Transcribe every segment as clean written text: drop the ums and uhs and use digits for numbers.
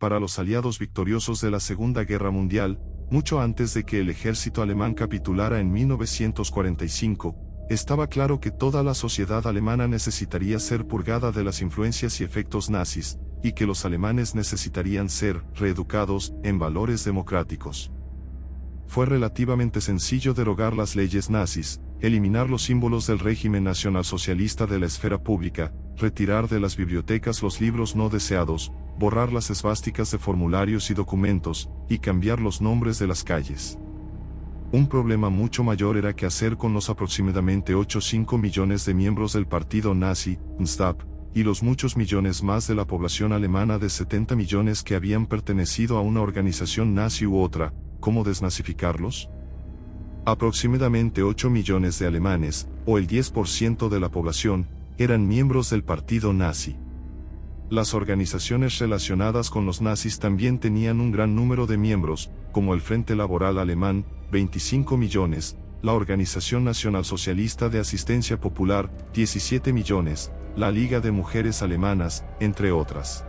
para los aliados victoriosos de la Segunda Guerra Mundial, mucho antes de que el ejército alemán capitulara en 1945, estaba claro que toda la sociedad alemana necesitaría ser purgada de las influencias y efectos nazis, y que los alemanes necesitarían ser reeducados en valores democráticos. Fue relativamente sencillo derogar las leyes nazis, eliminar los símbolos del régimen nacionalsocialista de la esfera pública, retirar de las bibliotecas los libros no deseados, borrar las esvásticas de formularios y documentos, y cambiar los nombres de las calles. Un problema mucho mayor era qué hacer con los aproximadamente 8,5 millones de miembros del partido nazi, NSDAP, y los muchos millones más de la población alemana de 70 millones que habían pertenecido a una organización nazi u otra. ¿Cómo desnazificarlos? Aproximadamente 8 millones de alemanes, o el 10% de la población, eran miembros del partido nazi. Las organizaciones relacionadas con los nazis también tenían un gran número de miembros, como el Frente Laboral Alemán, 25 millones, la Organización Nacional Socialista de Asistencia Popular, 17 millones, la Liga de Mujeres Alemanas, entre otras.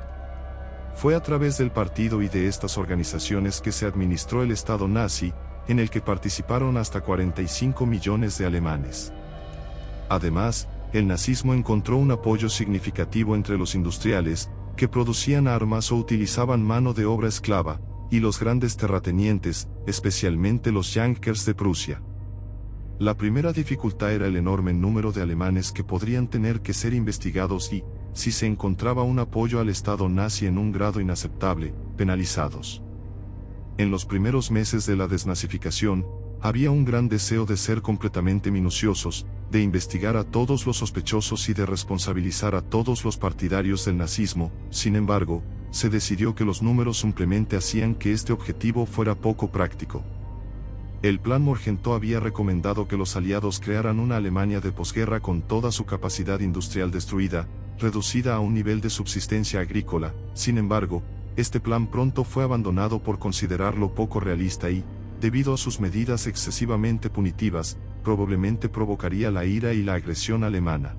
Fue a través del partido y de estas organizaciones que se administró el Estado nazi, en el que participaron hasta 45 millones de alemanes. Además, el nazismo encontró un apoyo significativo entre los industriales, que producían armas o utilizaban mano de obra esclava, y los grandes terratenientes, especialmente los Junkers de Prusia. La primera dificultad era el enorme número de alemanes que podrían tener que ser investigados y, si se encontraba un apoyo al Estado nazi en un grado inaceptable, penalizados. En los primeros meses de la desnazificación, había un gran deseo de ser completamente minuciosos, de investigar a todos los sospechosos y de responsabilizar a todos los partidarios del nazismo. Sin embargo, se decidió que los números simplemente hacían que este objetivo fuera poco práctico. El Plan Morgenthau había recomendado que los aliados crearan una Alemania de posguerra con toda su capacidad industrial destruida, reducida a un nivel de subsistencia agrícola. Sin embargo, este plan pronto fue abandonado por considerarlo poco realista y, debido a sus medidas excesivamente punitivas, probablemente provocaría la ira y la agresión alemana.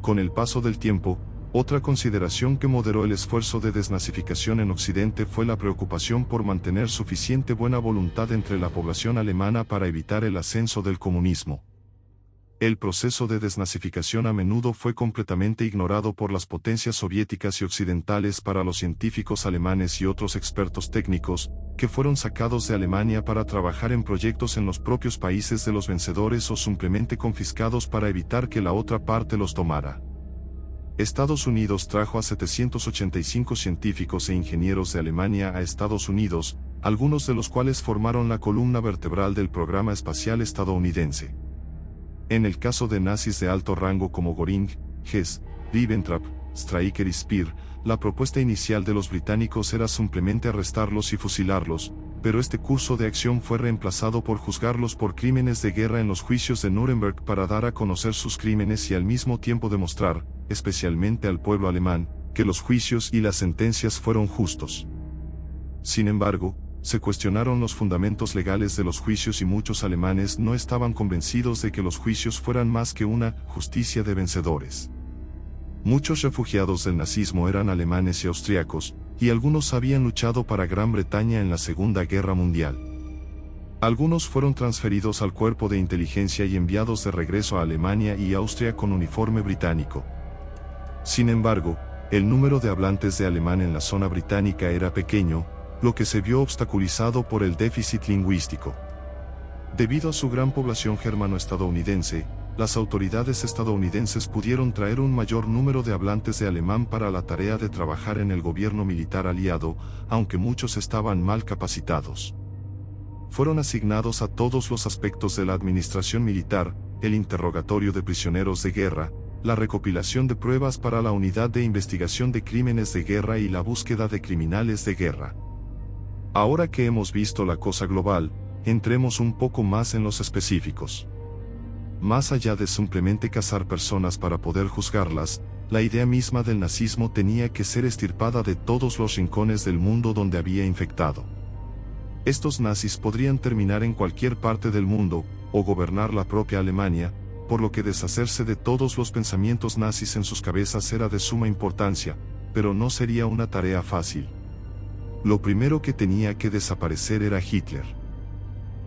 Con el paso del tiempo, otra consideración que moderó el esfuerzo de desnazificación en Occidente fue la preocupación por mantener suficiente buena voluntad entre la población alemana para evitar el ascenso del comunismo. El proceso de desnazificación a menudo fue completamente ignorado por las potencias soviéticas y occidentales para los científicos alemanes y otros expertos técnicos, que fueron sacados de Alemania para trabajar en proyectos en los propios países de los vencedores o simplemente confiscados para evitar que la otra parte los tomara. Estados Unidos trajo a 785 científicos e ingenieros de Alemania a Estados Unidos, algunos de los cuales formaron la columna vertebral del programa espacial estadounidense. En el caso de nazis de alto rango como Göring, Hess, Ribbentrop, Stryker y Speer, la propuesta inicial de los británicos era simplemente arrestarlos y fusilarlos, pero este curso de acción fue reemplazado por juzgarlos por crímenes de guerra en los juicios de Nuremberg para dar a conocer sus crímenes y al mismo tiempo demostrar, especialmente al pueblo alemán, que los juicios y las sentencias fueron justos. Sin embargo, se cuestionaron los fundamentos legales de los juicios y muchos alemanes no estaban convencidos de que los juicios fueran más que una justicia de vencedores. Muchos refugiados del nazismo eran alemanes y austriacos, y algunos habían luchado para Gran Bretaña en la Segunda Guerra Mundial. Algunos fueron transferidos al cuerpo de inteligencia y enviados de regreso a Alemania y Austria con uniforme británico. Sin embargo, el número de hablantes de alemán en la zona británica era pequeño, lo que se vio obstaculizado por el déficit lingüístico. Debido a su gran población germano-estadounidense, las autoridades estadounidenses pudieron traer un mayor número de hablantes de alemán para la tarea de trabajar en el gobierno militar aliado, aunque muchos estaban mal capacitados. Fueron asignados a todos los aspectos de la administración militar, el interrogatorio de prisioneros de guerra, la recopilación de pruebas para la unidad de investigación de crímenes de guerra y la búsqueda de criminales de guerra. Ahora que hemos visto la cosa global, entremos un poco más en los específicos. Más allá de simplemente cazar personas para poder juzgarlas, la idea misma del nazismo tenía que ser extirpada de todos los rincones del mundo donde había infectado. Estos nazis podrían terminar en cualquier parte del mundo, o gobernar la propia Alemania, por lo que deshacerse de todos los pensamientos nazis en sus cabezas era de suma importancia, pero no sería una tarea fácil. lo primero que tenía que desaparecer era Hitler.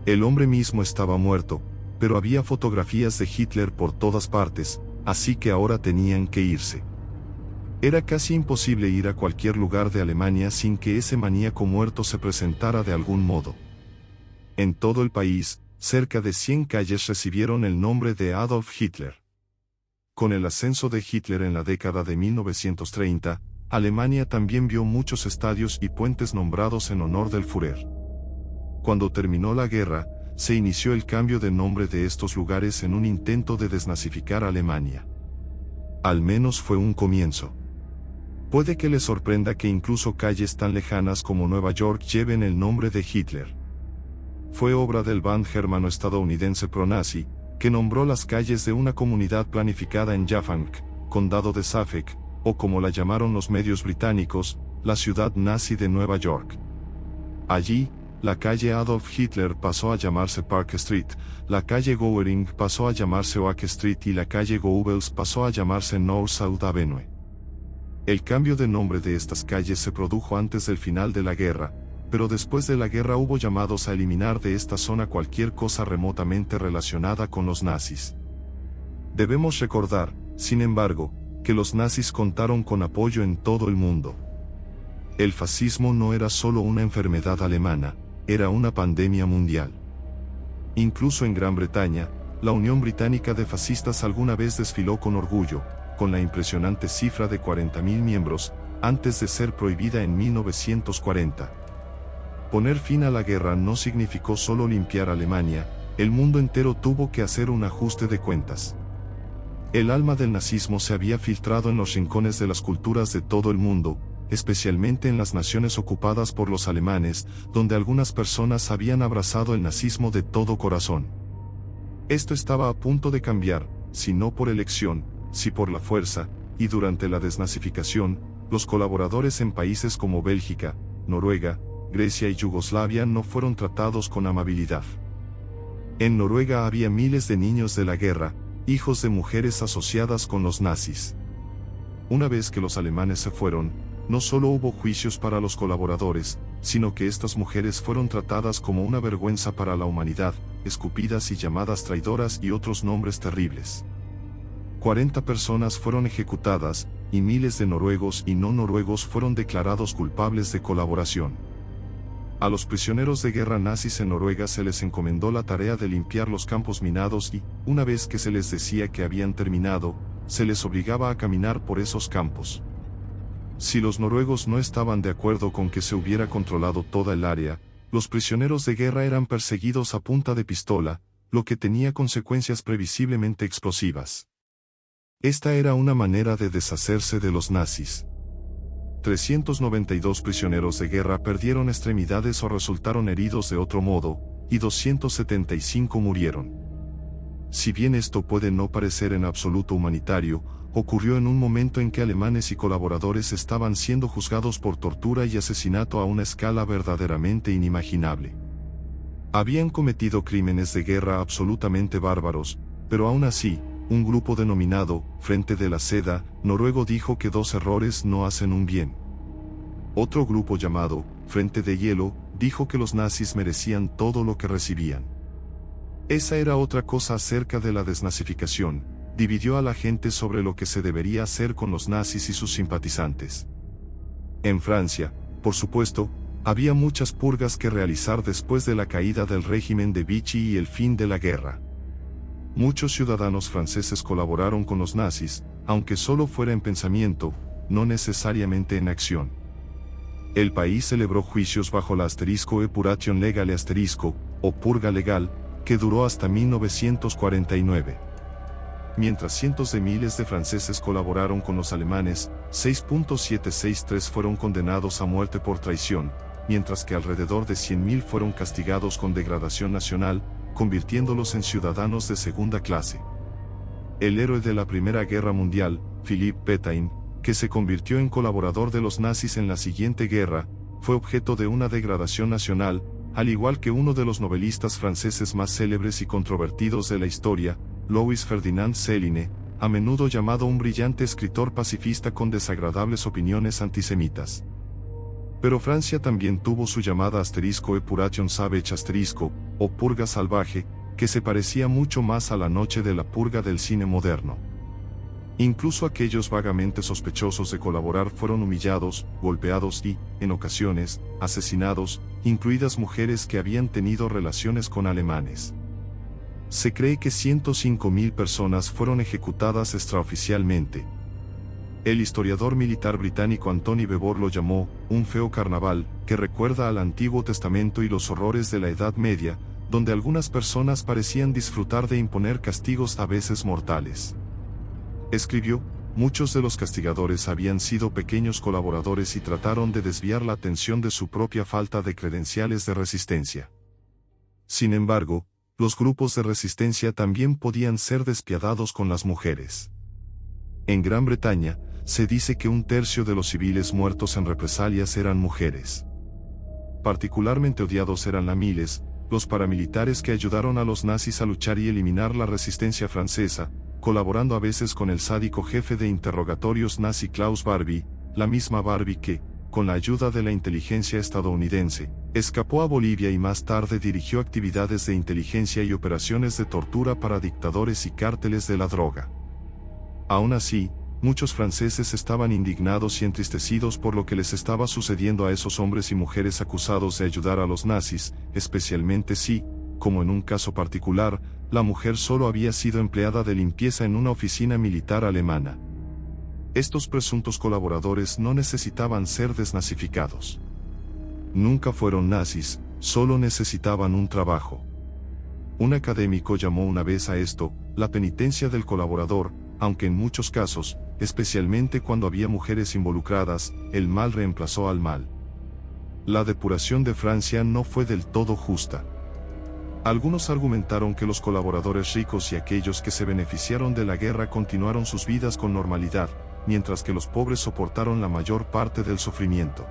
El hombre mismo estaba muerto, pero había fotografías de Hitler por todas partes, así que ahora tenían que irse. Era casi imposible ir a cualquier lugar de Alemania sin que ese maníaco muerto se presentara de algún modo. En todo el país, cerca de 100 calles recibieron el nombre de Adolf Hitler. Con el ascenso de Hitler en la década de 1930, Alemania también vio muchos estadios y puentes nombrados en honor del Führer. Cuando terminó la guerra, se inició el cambio de nombre de estos lugares en un intento de desnazificar Alemania. Al menos fue un comienzo. Puede que les sorprenda que incluso calles tan lejanas como Nueva York lleven el nombre de Hitler. Fue obra del Bund germano-estadounidense pro-nazi, que nombró las calles de una comunidad planificada en Jaffank, condado de Suffolk, o como la llamaron los medios británicos, la ciudad nazi de Nueva York. Allí, la calle Adolf Hitler pasó a llamarse Park Street, la calle Goering pasó a llamarse Oak Street y la calle Goebbels pasó a llamarse North South Avenue. El cambio de nombre de estas calles se produjo antes del final de la guerra, pero después de la guerra hubo llamados a eliminar de esta zona cualquier cosa remotamente relacionada con los nazis. Debemos recordar, sin embargo, que los nazis contaron con apoyo en todo el mundo. El fascismo no era solo una enfermedad alemana, era una pandemia mundial. Incluso en Gran Bretaña, la Unión Británica de Fascistas alguna vez desfiló con orgullo, con la impresionante cifra de 40.000 miembros, antes de ser prohibida en 1940. Poner fin a la guerra no significó solo limpiar Alemania, el mundo entero tuvo que hacer un ajuste de cuentas. El alma del nazismo se había filtrado en los rincones de las culturas de todo el mundo, especialmente en las naciones ocupadas por los alemanes, donde algunas personas habían abrazado el nazismo de todo corazón. Esto estaba a punto de cambiar, si no por elección, si por la fuerza, y durante la desnazificación, los colaboradores en países como Bélgica, Noruega, Grecia y Yugoslavia no fueron tratados con amabilidad. En Noruega había miles de niños de la guerra, hijos de mujeres asociadas con los nazis. Una vez que los alemanes se fueron, no solo hubo juicios para los colaboradores, sino que estas mujeres fueron tratadas como una vergüenza para la humanidad, escupidas y llamadas traidoras y otros nombres terribles. 40 personas fueron ejecutadas, y miles de noruegos y no noruegos fueron declarados culpables de colaboración. A los prisioneros de guerra nazis en Noruega se les encomendó la tarea de limpiar los campos minados y, una vez que se les decía que habían terminado, se les obligaba a caminar por esos campos. Si los noruegos no estaban de acuerdo con que se hubiera controlado toda el área, los prisioneros de guerra eran perseguidos a punta de pistola, lo que tenía consecuencias previsiblemente explosivas. Esta era una manera de deshacerse de los nazis. 392 prisioneros de guerra perdieron extremidades o resultaron heridos de otro modo, y 275 murieron. Si bien esto puede no parecer en absoluto humanitario, ocurrió en un momento en que alemanes y colaboradores estaban siendo juzgados por tortura y asesinato a una escala verdaderamente inimaginable. Habían cometido crímenes de guerra absolutamente bárbaros, pero aún así, un grupo denominado Frente de la Seda noruego dijo que 2 errores no hacen un bien. Otro grupo llamado Frente de Hielo dijo que los nazis merecían todo lo que recibían. Esa era otra cosa acerca de la desnazificación, dividió a la gente sobre lo que se debería hacer con los nazis y sus simpatizantes. En Francia, por supuesto, había muchas purgas que realizar después de la caída del régimen de Vichy y el fin de la guerra. Muchos ciudadanos franceses colaboraron con los nazis, aunque solo fuera en pensamiento, no necesariamente en acción. El país celebró juicios bajo la *Epuration Legale *, o purga legal, que duró hasta 1949. Mientras cientos de miles de franceses colaboraron con los alemanes, 6.763 fueron condenados a muerte por traición, mientras que alrededor de 100.000 fueron castigados con degradación nacional, convirtiéndolos en ciudadanos de segunda clase. El héroe de la Primera Guerra Mundial, Philippe Pétain, que se convirtió en colaborador de los nazis en la siguiente guerra, fue objeto de una degradación nacional, al igual que uno de los novelistas franceses más célebres y controvertidos de la historia, Louis Ferdinand Céline, a menudo llamado un brillante escritor pacifista con desagradables opiniones antisemitas. Pero Francia también tuvo su llamada *Epuration Savage*, o purga salvaje, que se parecía mucho más a la noche de la purga del cine moderno. Incluso aquellos vagamente sospechosos de colaborar fueron humillados, golpeados y, en ocasiones, asesinados, incluidas mujeres que habían tenido relaciones con alemanes. Se cree que 105.000 personas fueron ejecutadas extraoficialmente. El historiador militar británico Anthony Beevor lo llamó un feo carnaval que recuerda al Antiguo Testamento y los horrores de la Edad Media, donde algunas personas parecían disfrutar de imponer castigos a veces mortales. Escribió, muchos de los castigadores habían sido pequeños colaboradores y trataron de desviar la atención de su propia falta de credenciales de resistencia. Sin embargo, los grupos de resistencia también podían ser despiadados con las mujeres. En Gran Bretaña, se dice que 1/3 de los civiles muertos en represalias eran mujeres. Particularmente odiados eran las miles, los paramilitares que ayudaron a los nazis a luchar y eliminar la resistencia francesa, colaborando a veces con el sádico jefe de interrogatorios nazi Klaus Barbie, la misma Barbie que, con la ayuda de la inteligencia estadounidense, escapó a Bolivia y más tarde dirigió actividades de inteligencia y operaciones de tortura para dictadores y cárteles de la droga. Aún así, muchos franceses estaban indignados y entristecidos por lo que les estaba sucediendo a esos hombres y mujeres acusados de ayudar a los nazis, especialmente si, como en un caso particular, la mujer solo había sido empleada de limpieza en una oficina militar alemana. Estos presuntos colaboradores no necesitaban ser desnazificados. Nunca fueron nazis, solo necesitaban un trabajo. Un académico llamó una vez a esto, la penitencia del colaborador, aunque en muchos casos, especialmente cuando había mujeres involucradas, el mal reemplazó al mal. La depuración de Francia no fue del todo justa. Algunos argumentaron que los colaboradores ricos y aquellos que se beneficiaron de la guerra continuaron sus vidas con normalidad, mientras que los pobres soportaron la mayor parte del sufrimiento.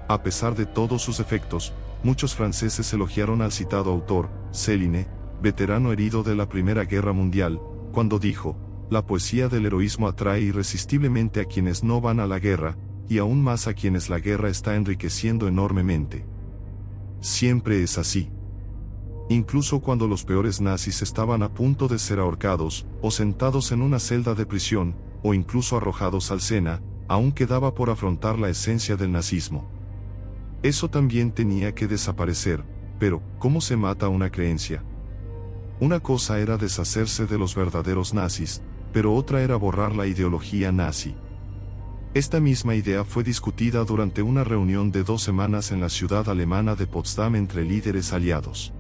A pesar de todos sus efectos, muchos franceses elogiaron al citado autor, Céline, veterano herido de la Primera Guerra Mundial, cuando dijo: «La poesía del heroísmo atrae irresistiblemente a quienes no van a la guerra, y aún más a quienes la guerra está enriqueciendo enormemente». Siempre es así. Incluso cuando los peores nazis estaban a punto de ser ahorcados, o sentados en una celda de prisión, o incluso arrojados al Sena, aún quedaba por afrontar la esencia del nazismo. Eso también tenía que desaparecer, pero, ¿cómo se mata una creencia? Una cosa era deshacerse de los verdaderos nazis, pero otra era borrar la ideología nazi. Esta misma idea fue discutida durante una reunión de 2 semanas en la ciudad alemana de Potsdam entre líderes aliados.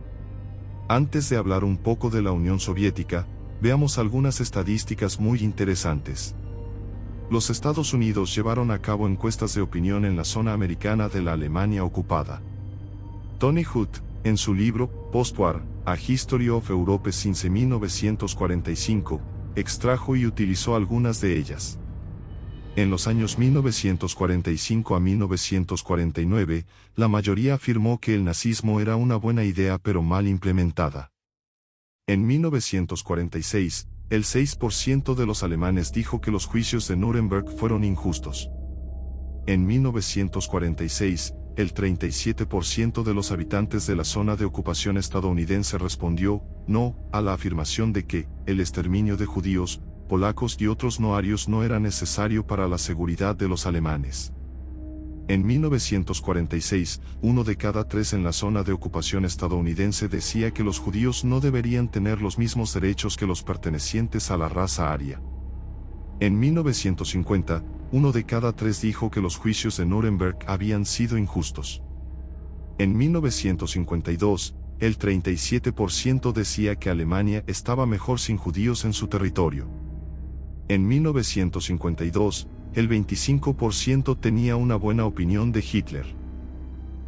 Antes de hablar un poco de la Unión Soviética, veamos algunas estadísticas muy interesantes. Los Estados Unidos llevaron a cabo encuestas de opinión en la zona americana de la Alemania ocupada. Tony Hood, en su libro, Postwar, A History of Europe since 1945, extrajo y utilizó algunas de ellas. En los años 1945 a 1949, la mayoría afirmó que el nazismo era una buena idea pero mal implementada. En 1946, el 6% de los alemanes dijo que los juicios de Nuremberg fueron injustos. En 1946, el 37% de los habitantes de la zona de ocupación estadounidense respondió no a la afirmación de que el exterminio de judíos, polacos y otros no arios no era necesario para la seguridad de los alemanes. En 1946, 1 de cada 3 en la zona de ocupación estadounidense decía que los judíos no deberían tener los mismos derechos que los pertenecientes a la raza aria. En 1950, 1 de cada 3 dijo que los juicios de Nuremberg habían sido injustos. En 1952, el 37% decía que Alemania estaba mejor sin judíos en su territorio. En 1952, el 25% tenía una buena opinión de Hitler.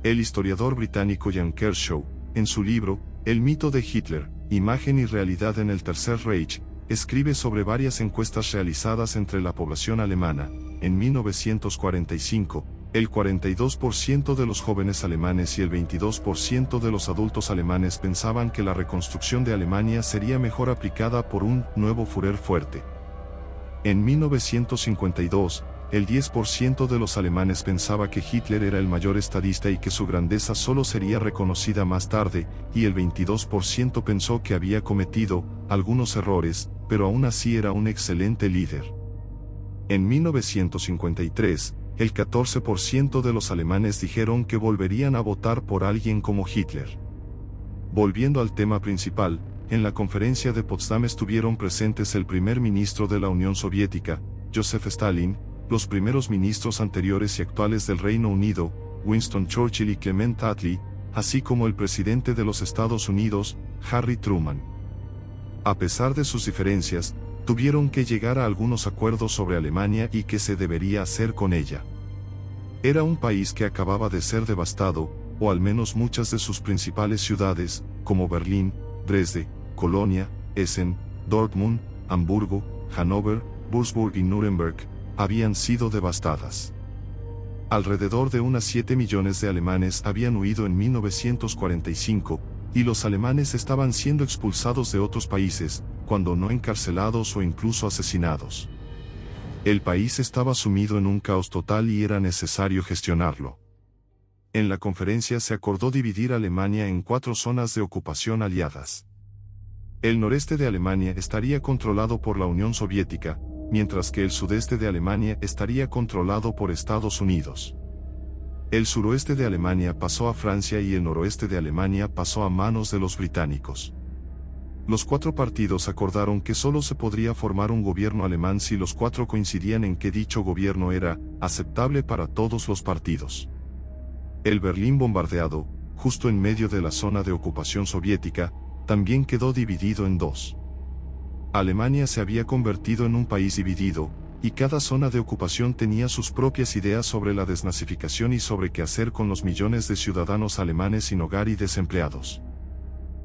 El historiador británico Jan Kershaw, en su libro, El mito de Hitler, Imagen y realidad en el Tercer Reich, escribe sobre varias encuestas realizadas entre la población alemana. En 1945, el 42% de los jóvenes alemanes y el 22% de los adultos alemanes pensaban que la reconstrucción de Alemania sería mejor aplicada por un nuevo Führer fuerte. En 1952, el 10% de los alemanes pensaba que Hitler era el mayor estadista y que su grandeza solo sería reconocida más tarde, y el 22% pensó que había cometido algunos errores, pero aún así era un excelente líder. En 1953, el 14% de los alemanes dijeron que volverían a votar por alguien como Hitler. Volviendo al tema principal, en la conferencia de Potsdam estuvieron presentes el primer ministro de la Unión Soviética, Joseph Stalin, los primeros ministros anteriores y actuales del Reino Unido, Winston Churchill y Clement Attlee, así como el presidente de los Estados Unidos, Harry Truman. A pesar de sus diferencias, tuvieron que llegar a algunos acuerdos sobre Alemania y qué se debería hacer con ella. Era un país que acababa de ser devastado, o al menos muchas de sus principales ciudades, como Berlín, Dresde, Colonia, Essen, Dortmund, Hamburgo, Hannover, Würzburg y Nuremberg, habían sido devastadas. Alrededor de unas 7 millones de alemanes habían huido en 1945, y los alemanes estaban siendo expulsados de otros países, cuando no encarcelados o incluso asesinados. El país estaba sumido en un caos total y era necesario gestionarlo. En la conferencia se acordó dividir Alemania en 4 zonas de ocupación aliadas. El noreste de Alemania estaría controlado por la Unión Soviética, mientras que el sudeste de Alemania estaría controlado por Estados Unidos. El suroeste de Alemania pasó a Francia y el noroeste de Alemania pasó a manos de los británicos. Los 4 partidos acordaron que solo se podría formar un gobierno alemán si los 4 coincidían en que dicho gobierno era aceptable para todos los partidos. El Berlín bombardeado, justo en medio de la zona de ocupación soviética, también quedó dividido en 2. Alemania se había convertido en un país dividido, y cada zona de ocupación tenía sus propias ideas sobre la desnazificación y sobre qué hacer con los millones de ciudadanos alemanes sin hogar y desempleados.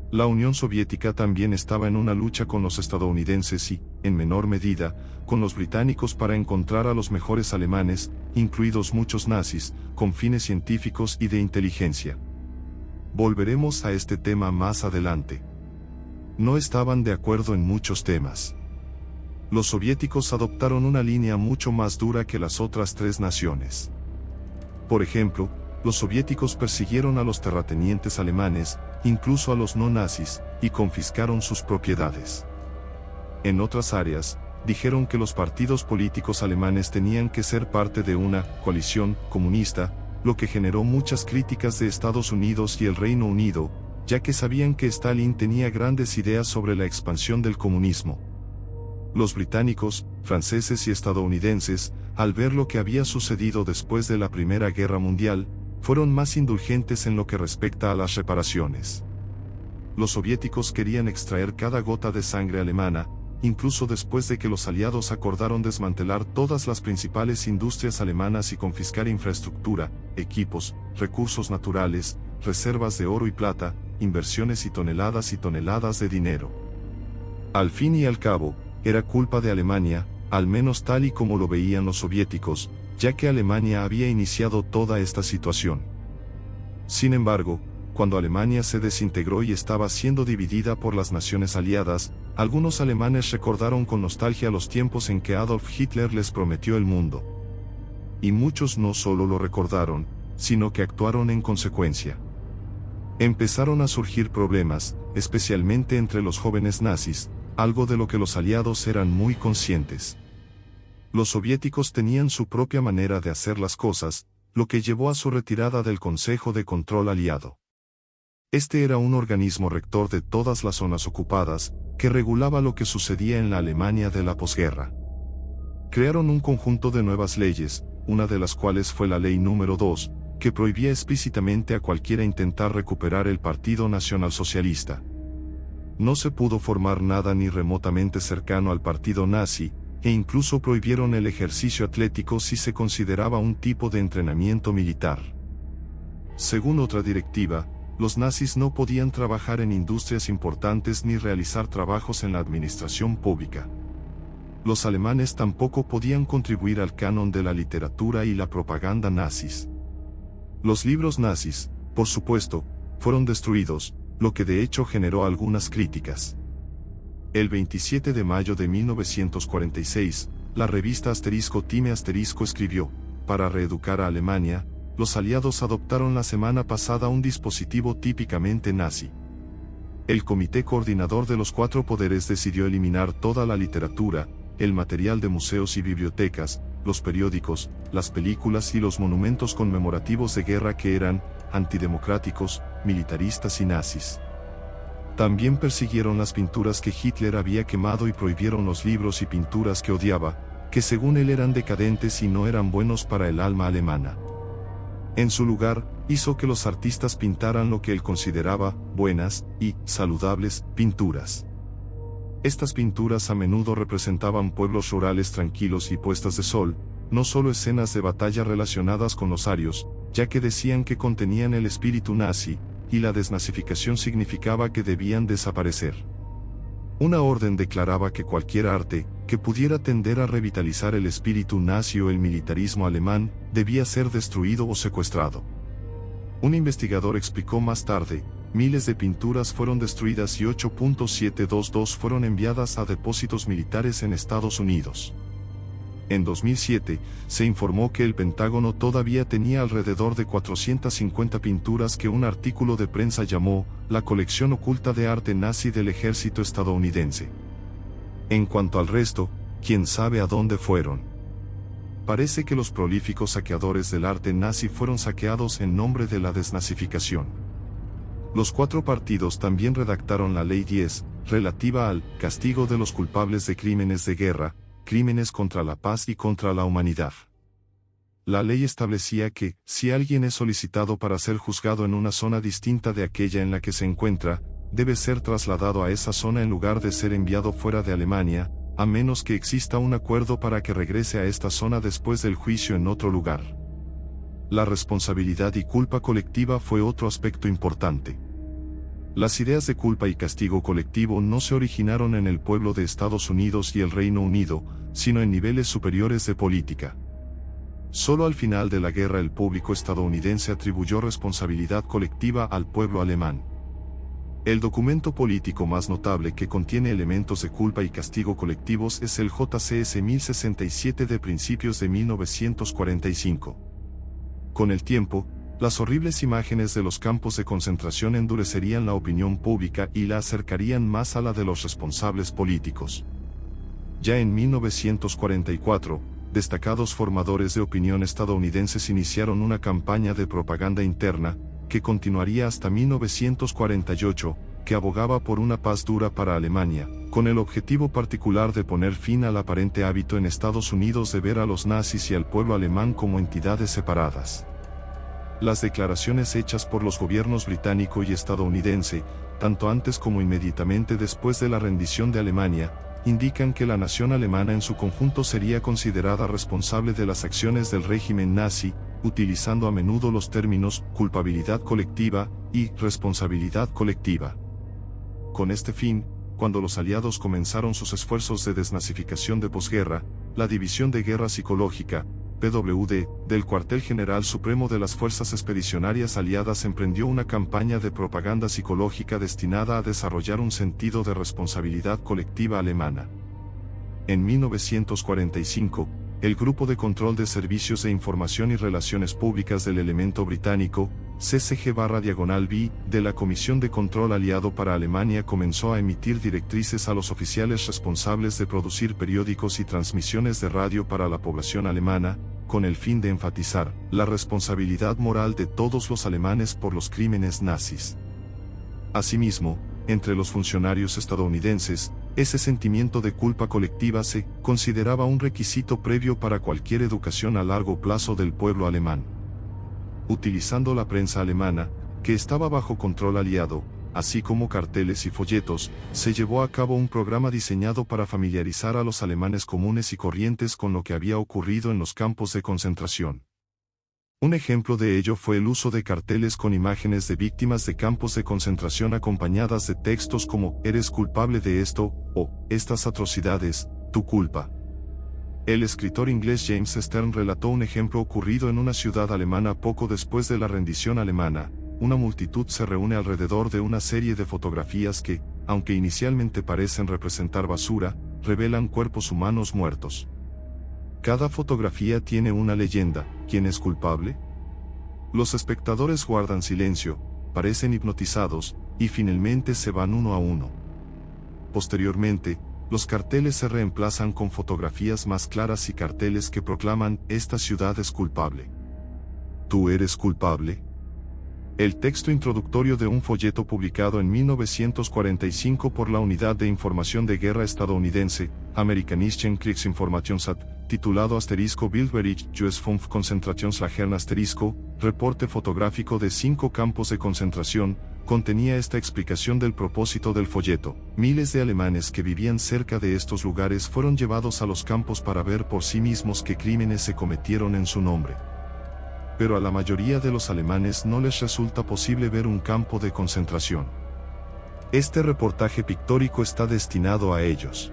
La Unión Soviética también estaba en una lucha con los estadounidenses y, en menor medida, con los británicos para encontrar a los mejores alemanes, incluidos muchos nazis, con fines científicos y de inteligencia. Volveremos a este tema más adelante. No estaban de acuerdo en muchos temas. Los soviéticos adoptaron una línea mucho más dura que las otras 3 naciones. Por ejemplo, los soviéticos persiguieron a los terratenientes alemanes, incluso a los no nazis, y confiscaron sus propiedades. En otras áreas, dijeron que los partidos políticos alemanes tenían que ser parte de una coalición comunista, lo que generó muchas críticas de Estados Unidos y el Reino Unido, ya que sabían que Stalin tenía grandes ideas sobre la expansión del comunismo. Los británicos, franceses y estadounidenses, al ver lo que había sucedido después de la Primera Guerra Mundial, fueron más indulgentes en lo que respecta a las reparaciones. Los soviéticos querían extraer cada gota de sangre alemana, incluso después de que los aliados acordaron desmantelar todas las principales industrias alemanas y confiscar infraestructura, equipos, recursos naturales, reservas de oro y plata, inversiones y toneladas de dinero. Al fin y al cabo, era culpa de Alemania, al menos tal y como lo veían los soviéticos, ya que Alemania había iniciado toda esta situación. Sin embargo, cuando Alemania se desintegró y estaba siendo dividida por las naciones aliadas, algunos alemanes recordaron con nostalgia los tiempos en que Adolf Hitler les prometió el mundo. Y muchos no solo lo recordaron, sino que actuaron en consecuencia. Empezaron a surgir problemas, especialmente entre los jóvenes nazis, algo de lo que los aliados eran muy conscientes. Los soviéticos tenían su propia manera de hacer las cosas, lo que llevó a su retirada del Consejo de Control Aliado. Este era un organismo rector de todas las zonas ocupadas, que regulaba lo que sucedía en la Alemania de la posguerra. Crearon un conjunto de nuevas leyes, una de las cuales fue la Ley número 2, que prohibía explícitamente a cualquiera intentar recuperar el Partido Nacionalsocialista. No se pudo formar nada ni remotamente cercano al partido nazi, e incluso prohibieron el ejercicio atlético si se consideraba un tipo de entrenamiento militar. Según otra directiva, los nazis no podían trabajar en industrias importantes ni realizar trabajos en la administración pública. Los alemanes tampoco podían contribuir al canon de la literatura y la propaganda nazis. Los libros nazis, por supuesto, fueron destruidos, lo que de hecho generó algunas críticas. El 27 de mayo de 1946, la revista Time escribió: para reeducar a Alemania, los aliados adoptaron la semana pasada un dispositivo típicamente nazi. El comité coordinador de los 4 poderes decidió eliminar toda la literatura, el material de museos y bibliotecas, los periódicos, las películas y los monumentos conmemorativos de guerra que eran antidemocráticos, militaristas y nazis. También persiguieron las pinturas que Hitler había quemado y prohibieron los libros y pinturas que odiaba, que según él eran decadentes y no eran buenos para el alma alemana. En su lugar, hizo que los artistas pintaran lo que él consideraba buenas y saludables pinturas. Estas pinturas a menudo representaban pueblos rurales tranquilos y puestas de sol, no solo escenas de batalla relacionadas con los arios, ya que decían que contenían el espíritu nazi, y la desnazificación significaba que debían desaparecer. Una orden declaraba que cualquier arte, que pudiera tender a revitalizar el espíritu nazi o el militarismo alemán, debía ser destruido o secuestrado. Un investigador explicó más tarde: miles de pinturas fueron destruidas y 8.722 fueron enviadas a depósitos militares en Estados Unidos. En 2007, se informó que el Pentágono todavía tenía alrededor de 450 pinturas que un artículo de prensa llamó la colección oculta de arte nazi del ejército estadounidense. En cuanto al resto, quién sabe a dónde fueron. Parece que los prolíficos saqueadores del arte nazi fueron saqueados en nombre de la desnazificación. Los 4 partidos también redactaron la Ley 10, relativa al castigo de los culpables de crímenes de guerra, crímenes contra la paz y contra la humanidad. La ley establecía que, si alguien es solicitado para ser juzgado en una zona distinta de aquella en la que se encuentra, debe ser trasladado a esa zona en lugar de ser enviado fuera de Alemania, a menos que exista un acuerdo para que regrese a esta zona después del juicio en otro lugar. La responsabilidad y culpa colectiva fue otro aspecto importante. Las ideas de culpa y castigo colectivo no se originaron en el pueblo de Estados Unidos y el Reino Unido, sino en niveles superiores de política. Solo al final de la guerra el público estadounidense atribuyó responsabilidad colectiva al pueblo alemán. El documento político más notable que contiene elementos de culpa y castigo colectivos es el JCS 1067 de principios de 1945. Con el tiempo, las horribles imágenes de los campos de concentración endurecerían la opinión pública y la acercarían más a la de los responsables políticos. Ya en 1944, destacados formadores de opinión estadounidenses iniciaron una campaña de propaganda interna, que continuaría hasta 1948, que abogaba por una paz dura para Alemania, con el objetivo particular de poner fin al aparente hábito en Estados Unidos de ver a los nazis y al pueblo alemán como entidades separadas. Las declaraciones hechas por los gobiernos británico y estadounidense, tanto antes como inmediatamente después de la rendición de Alemania, indican que la nación alemana en su conjunto sería considerada responsable de las acciones del régimen nazi, utilizando a menudo los términos culpabilidad colectiva y responsabilidad colectiva. Con este fin, cuando los aliados comenzaron sus esfuerzos de desnazificación de posguerra, la División de Guerra Psicológica, PWD, del Cuartel General Supremo de las Fuerzas Expedicionarias Aliadas emprendió una campaña de propaganda psicológica destinada a desarrollar un sentido de responsabilidad colectiva alemana. En 1945, el Grupo de Control de Servicios de Información y Relaciones Públicas del Elemento Británico, CCG/B, de la Comisión de Control Aliado para Alemania comenzó a emitir directrices a los oficiales responsables de producir periódicos y transmisiones de radio para la población alemana, con el fin de enfatizar la responsabilidad moral de todos los alemanes por los crímenes nazis. Asimismo, entre los funcionarios estadounidenses, ese sentimiento de culpa colectiva se consideraba un requisito previo para cualquier educación a largo plazo del pueblo alemán. Utilizando la prensa alemana, que estaba bajo control aliado, así como carteles y folletos, se llevó a cabo un programa diseñado para familiarizar a los alemanes comunes y corrientes con lo que había ocurrido en los campos de concentración. Un ejemplo de ello fue el uso de carteles con imágenes de víctimas de campos de concentración acompañadas de textos como «Eres culpable de esto» o «Estas atrocidades, tu culpa». El escritor inglés James Stern relató un ejemplo ocurrido en una ciudad alemana poco después de la rendición alemana. Una multitud se reúne alrededor de una serie de fotografías que, aunque inicialmente parecen representar basura, revelan cuerpos humanos muertos. Cada fotografía tiene una leyenda. ¿Quién es culpable? Los espectadores guardan silencio, parecen hipnotizados, y finalmente se van uno a uno. Posteriormente, los carteles se reemplazan con fotografías más claras y carteles que proclaman: esta ciudad es culpable. ¿Tú eres culpable? El texto introductorio de un folleto publicado en 1945 por la Unidad de Información de Guerra estadounidense, Amerikanischen Kriegsinformationssat, titulado Bildbericht US 5 Konzentrationslagern reporte fotográfico de 5 campos de concentración, contenía esta explicación del propósito del folleto. Miles de alemanes que vivían cerca de estos lugares fueron llevados a los campos para ver por sí mismos qué crímenes se cometieron en su nombre. Pero a la mayoría de los alemanes no les resulta posible ver un campo de concentración. Este reportaje pictórico está destinado a ellos.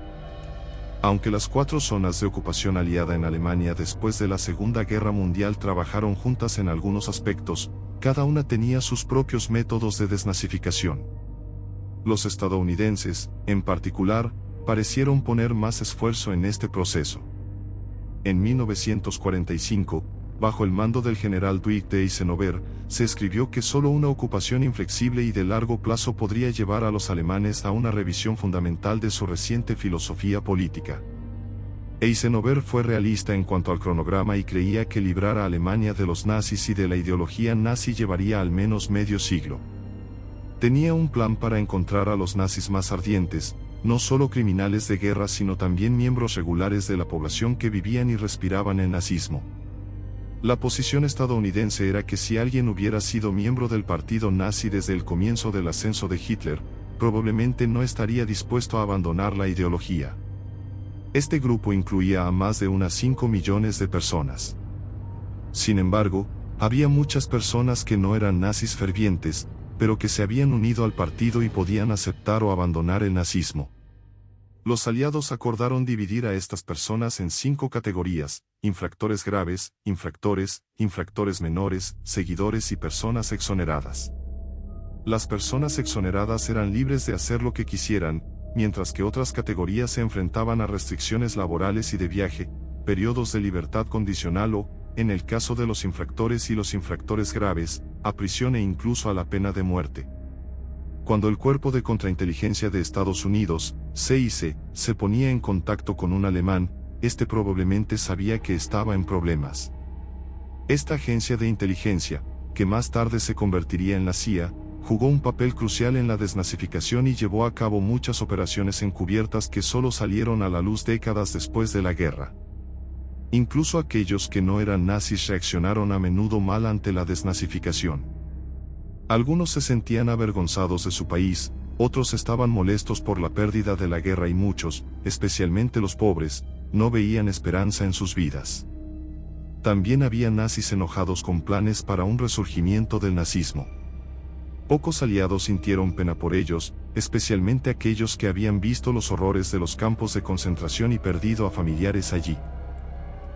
Aunque las 4 zonas de ocupación aliada en Alemania después de la Segunda Guerra Mundial trabajaron juntas en algunos aspectos, cada una tenía sus propios métodos de desnazificación. Los estadounidenses, en particular, parecieron poner más esfuerzo en este proceso. En 1945, bajo el mando del general Dwight de Eisenhower, se escribió que solo una ocupación inflexible y de largo plazo podría llevar a los alemanes a una revisión fundamental de su reciente filosofía política. Eisenhower fue realista en cuanto al cronograma y creía que librar a Alemania de los nazis y de la ideología nazi llevaría al menos medio siglo. Tenía un plan para encontrar a los nazis más ardientes, no solo criminales de guerra sino también miembros regulares de la población que vivían y respiraban el nazismo. La posición estadounidense era que si alguien hubiera sido miembro del partido nazi desde el comienzo del ascenso de Hitler, probablemente no estaría dispuesto a abandonar la ideología. Este grupo incluía a más de unas 5 millones de personas. Sin embargo, había muchas personas que no eran nazis fervientes, pero que se habían unido al partido y podían aceptar o abandonar el nazismo. Los aliados acordaron dividir a estas personas en 5 categorías: infractores graves, infractores menores, seguidores y personas exoneradas. Las personas exoneradas eran libres de hacer lo que quisieran, mientras que otras categorías se enfrentaban a restricciones laborales y de viaje, periodos de libertad condicional o, en el caso de los infractores y los infractores graves, a prisión e incluso a la pena de muerte. Cuando el Cuerpo de Contrainteligencia de Estados Unidos, CIC, se ponía en contacto con un alemán, este probablemente sabía que estaba en problemas. Esta agencia de inteligencia, que más tarde se convertiría en la CIA, jugó un papel crucial en la desnazificación y llevó a cabo muchas operaciones encubiertas que solo salieron a la luz décadas después de la guerra. Incluso aquellos que no eran nazis reaccionaron a menudo mal ante la desnazificación. Algunos se sentían avergonzados de su país, otros estaban molestos por la pérdida de la guerra y muchos, especialmente los pobres, no veían esperanza en sus vidas. También había nazis enojados con planes para un resurgimiento del nazismo. Pocos aliados sintieron pena por ellos, especialmente aquellos que habían visto los horrores de los campos de concentración y perdido a familiares allí.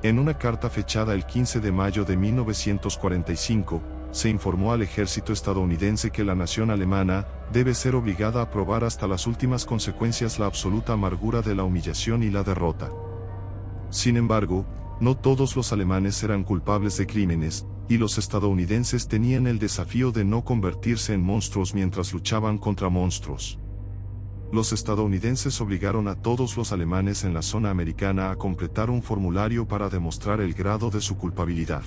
En una carta fechada el 15 de mayo de 1945, se informó al ejército estadounidense que la nación alemana debe ser obligada a probar hasta las últimas consecuencias la absoluta amargura de la humillación y la derrota. Sin embargo, no todos los alemanes eran culpables de crímenes, y los estadounidenses tenían el desafío de no convertirse en monstruos mientras luchaban contra monstruos. Los estadounidenses obligaron a todos los alemanes en la zona americana a completar un formulario para demostrar el grado de su culpabilidad.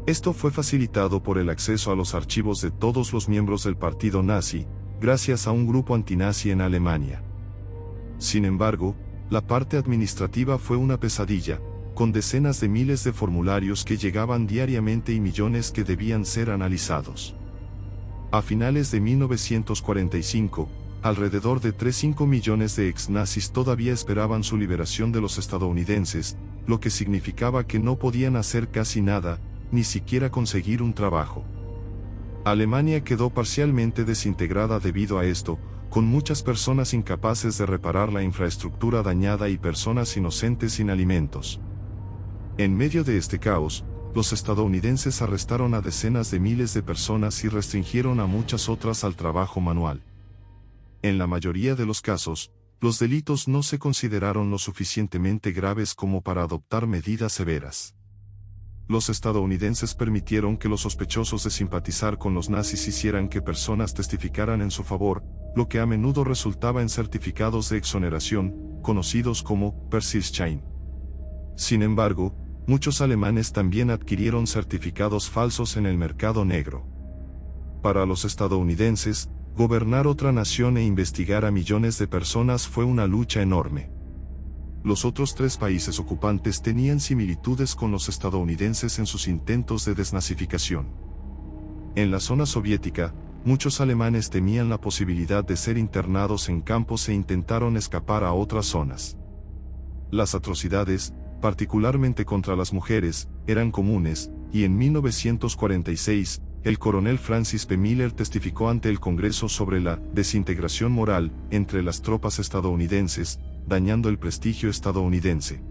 Esto fue facilitado por el acceso a los archivos de todos los miembros del partido nazi, gracias a un grupo antinazi en Alemania. Sin embargo, la parte administrativa fue una pesadilla, con decenas de miles de formularios que llegaban diariamente y millones que debían ser analizados. A finales de 1945, alrededor de 3,5 millones de ex-nazis todavía esperaban su liberación de los estadounidenses, lo que significaba que no podían hacer casi nada, ni siquiera conseguir un trabajo. Alemania quedó parcialmente desintegrada debido a esto, con muchas personas incapaces de reparar la infraestructura dañada y personas inocentes sin alimentos. En medio de este caos, los estadounidenses arrestaron a decenas de miles de personas y restringieron a muchas otras al trabajo manual. En la mayoría de los casos, los delitos no se consideraron lo suficientemente graves como para adoptar medidas severas. Los estadounidenses permitieron que los sospechosos de simpatizar con los nazis hicieran que personas testificaran en su favor, lo que a menudo resultaba en certificados de exoneración, conocidos como Persisschein. Sin embargo, muchos alemanes también adquirieron certificados falsos en el mercado negro. Para los estadounidenses, gobernar otra nación e investigar a millones de personas fue una lucha enorme. Los otros 3 países ocupantes tenían similitudes con los estadounidenses en sus intentos de desnazificación. En la zona soviética, muchos alemanes temían la posibilidad de ser internados en campos e intentaron escapar a otras zonas. Las atrocidades, particularmente contra las mujeres, eran comunes, y en 1946, el coronel Francis P. Miller testificó ante el Congreso sobre la desintegración moral entre las tropas estadounidenses, dañando el prestigio estadounidense.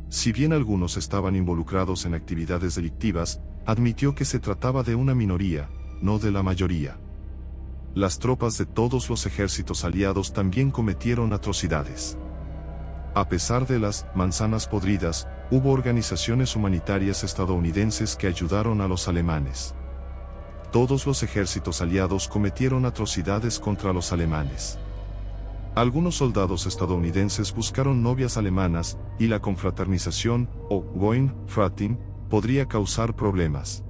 Si bien algunos estaban involucrados en actividades delictivas, admitió que se trataba de una minoría, no de la mayoría. Las tropas de todos los ejércitos aliados también cometieron atrocidades. A pesar de las manzanas podridas, hubo organizaciones humanitarias estadounidenses que ayudaron a los alemanes. Todos los ejércitos aliados cometieron atrocidades contra los alemanes. Algunos soldados estadounidenses buscaron novias alemanas, y la confraternización, o Goin-Fratin, podría causar problemas.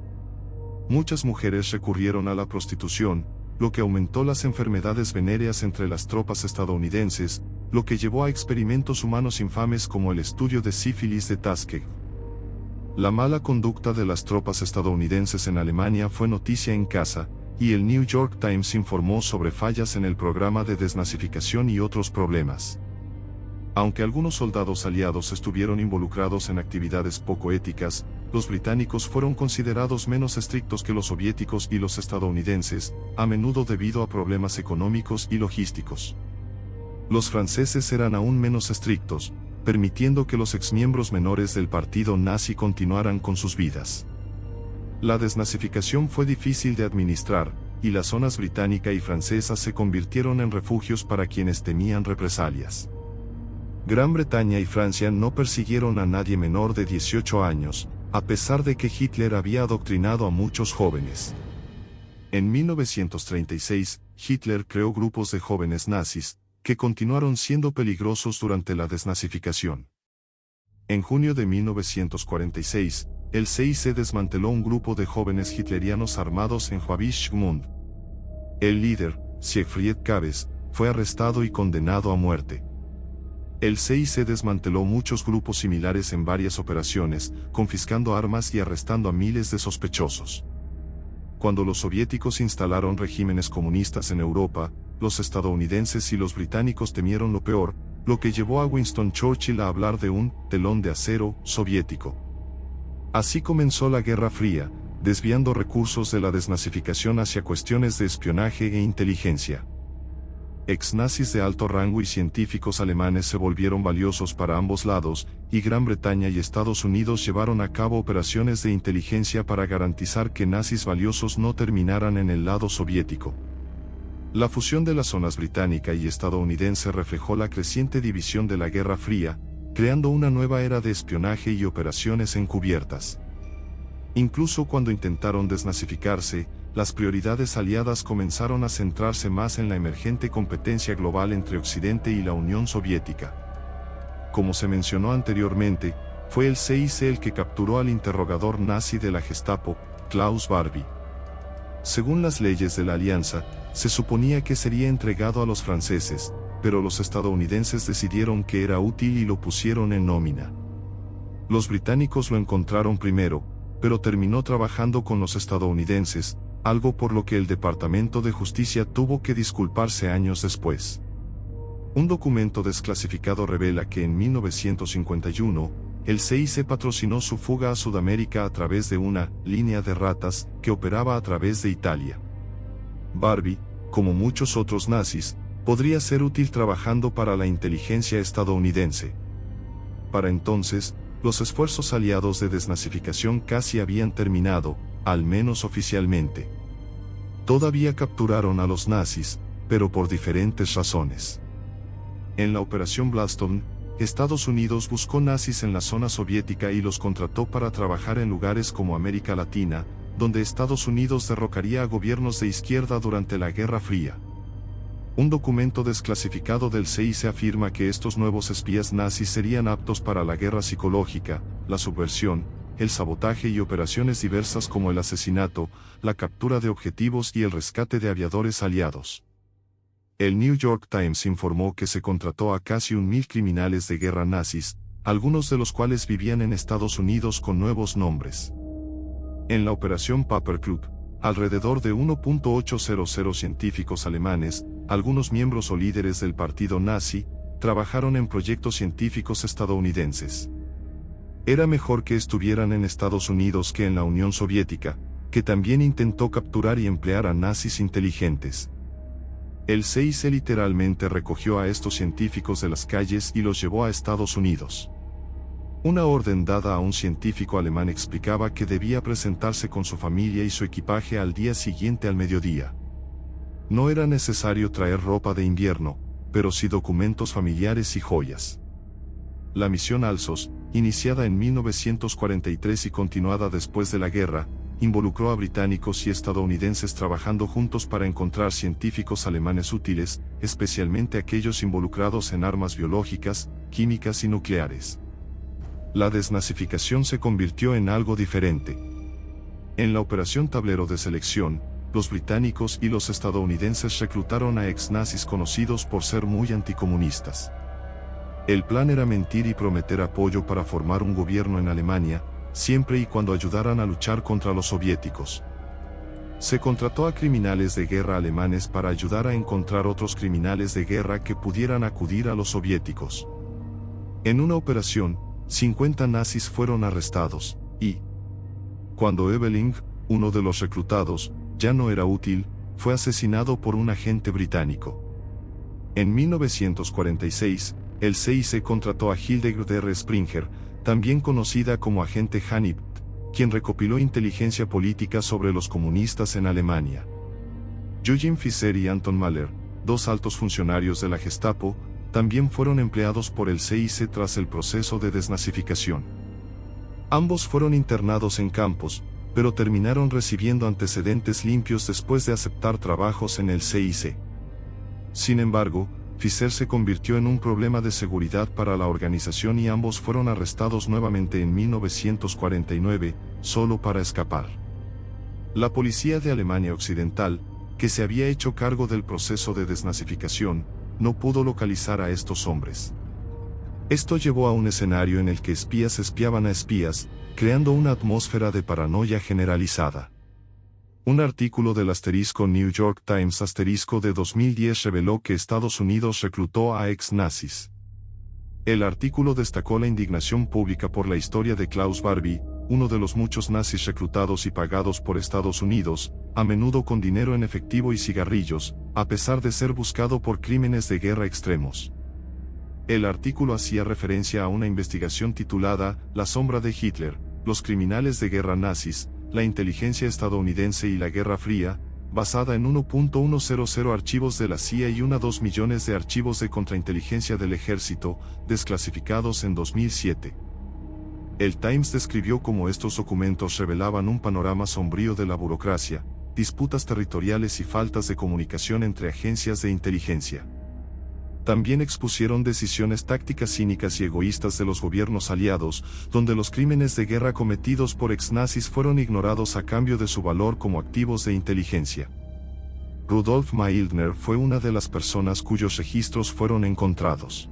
Muchas mujeres recurrieron a la prostitución, lo que aumentó las enfermedades venéreas entre las tropas estadounidenses, lo que llevó a experimentos humanos infames como el estudio de sífilis de Tuskegee. La mala conducta de las tropas estadounidenses en Alemania fue noticia en casa, y el New York Times informó sobre fallas en el programa de desnazificación y otros problemas. Aunque algunos soldados aliados estuvieron involucrados en actividades poco éticas, los británicos fueron considerados menos estrictos que los soviéticos y los estadounidenses, a menudo debido a problemas económicos y logísticos. Los franceses eran aún menos estrictos, permitiendo que los exmiembros menores del partido nazi continuaran con sus vidas. La desnazificación fue difícil de administrar, y las zonas británica y francesa se convirtieron en refugios para quienes temían represalias. Gran Bretaña y Francia no persiguieron a nadie menor de 18 años, a pesar de que Hitler había adoctrinado a muchos jóvenes. En 1936, Hitler creó grupos de jóvenes nazis, que continuaron siendo peligrosos durante la desnazificación. En junio de 1946, el CIC desmanteló un grupo de jóvenes hitlerianos armados en Schwäbisch Gmünd. El líder, Siegfried Kabes, fue arrestado y condenado a muerte. El CIC desmanteló muchos grupos similares en varias operaciones, confiscando armas y arrestando a miles de sospechosos. Cuando los soviéticos instalaron regímenes comunistas en Europa, los estadounidenses y los británicos temieron lo peor, lo que llevó a Winston Churchill a hablar de un telón de acero soviético. Así comenzó la Guerra Fría, desviando recursos de la desnazificación hacia cuestiones de espionaje e inteligencia. Ex-nazis de alto rango y científicos alemanes se volvieron valiosos para ambos lados, y Gran Bretaña y Estados Unidos llevaron a cabo operaciones de inteligencia para garantizar que nazis valiosos no terminaran en el lado soviético. La fusión de las zonas británica y estadounidense reflejó la creciente división de la Guerra Fría, creando una nueva era de espionaje y operaciones encubiertas. Incluso cuando intentaron desnazificarse, las prioridades aliadas comenzaron a centrarse más en la emergente competencia global entre Occidente y la Unión Soviética. Como se mencionó anteriormente, fue el CIC el que capturó al interrogador nazi de la Gestapo, Klaus Barbie. Según las leyes de la alianza, se suponía que sería entregado a los franceses, pero los estadounidenses decidieron que era útil y lo pusieron en nómina. Los británicos lo encontraron primero, pero terminó trabajando con los estadounidenses, algo por lo que el Departamento de Justicia tuvo que disculparse años después. Un documento desclasificado revela que en 1951, el CIC patrocinó su fuga a Sudamérica a través de una línea de ratas que operaba a través de Italia. Barbie, como muchos otros nazis, podría ser útil trabajando para la inteligencia estadounidense. Para entonces, los esfuerzos aliados de desnazificación casi habían terminado, al menos oficialmente. Todavía capturaron a los nazis, pero por diferentes razones. En la Operación Bladstone, Estados Unidos buscó nazis en la zona soviética y los contrató para trabajar en lugares como América Latina, donde Estados Unidos derrocaría a gobiernos de izquierda durante la Guerra Fría. Un documento desclasificado del CIC afirma que estos nuevos espías nazis serían aptos para la guerra psicológica, la subversión, el sabotaje y operaciones diversas como el asesinato, la captura de objetivos y el rescate de aviadores aliados. El New York Times informó que se contrató a casi 1.000 criminales de guerra nazis, algunos de los cuales vivían en Estados Unidos con nuevos nombres. En la Operación Paperclub, alrededor de 1.800 científicos alemanes, algunos miembros o líderes del partido nazi, trabajaron en proyectos científicos estadounidenses. Era mejor que estuvieran en Estados Unidos que en la Unión Soviética, que también intentó capturar y emplear a nazis inteligentes. El CIC literalmente recogió a estos científicos de las calles y los llevó a Estados Unidos. Una orden dada a un científico alemán explicaba que debía presentarse con su familia y su equipaje al día siguiente al mediodía. No era necesario traer ropa de invierno, pero sí documentos familiares y joyas. La misión Alsos, iniciada en 1943 y continuada después de la guerra, involucró a británicos y estadounidenses trabajando juntos para encontrar científicos alemanes útiles, especialmente aquellos involucrados en armas biológicas, químicas y nucleares. La desnazificación se convirtió en algo diferente. En la Operación Tablero de Selección, los británicos y los estadounidenses reclutaron a ex-nazis conocidos por ser muy anticomunistas. El plan era mentir y prometer apoyo para formar un gobierno en Alemania, siempre y cuando ayudaran a luchar contra los soviéticos. Se contrató a criminales de guerra alemanes para ayudar a encontrar otros criminales de guerra que pudieran acudir a los soviéticos. En una operación, 50 nazis fueron arrestados, y cuando Ebeling, uno de los reclutados, ya no era útil, fue asesinado por un agente británico. En 1946, el CIC contrató a Hildegard R. Springer, también conocida como agente Hanif, quien recopiló inteligencia política sobre los comunistas en Alemania. Eugen Fischer y Anton Mahler, dos altos funcionarios de la Gestapo, también fueron empleados por el CIC tras el proceso de desnazificación. Ambos fueron internados en campos, pero terminaron recibiendo antecedentes limpios después de aceptar trabajos en el CIC. Sin embargo, Fischer se convirtió en un problema de seguridad para la organización y ambos fueron arrestados nuevamente en 1949, solo para escapar. La policía de Alemania Occidental, que se había hecho cargo del proceso de desnazificación, no pudo localizar a estos hombres. Esto llevó a un escenario en el que espías espiaban a espías, creando una atmósfera de paranoia generalizada. Un artículo del New York Times de 2010 reveló que Estados Unidos reclutó a ex-nazis. El artículo destacó la indignación pública por la historia de Klaus Barbie, uno de los muchos nazis reclutados y pagados por Estados Unidos, a menudo con dinero en efectivo y cigarrillos, a pesar de ser buscado por crímenes de guerra extremos. El artículo hacía referencia a una investigación titulada La sombra de Hitler, los criminales de guerra nazis, la inteligencia estadounidense y la Guerra Fría, basada en 1.100 archivos de la CIA y 2 millones de archivos de contrainteligencia del ejército, desclasificados en 2007. El Times describió cómo estos documentos revelaban un panorama sombrío de la burocracia, disputas territoriales y faltas de comunicación entre agencias de inteligencia. También expusieron decisiones tácticas cínicas y egoístas de los gobiernos aliados, donde los crímenes de guerra cometidos por ex-nazis fueron ignorados a cambio de su valor como activos de inteligencia. Rudolf Maildner fue una de las personas cuyos registros fueron encontrados.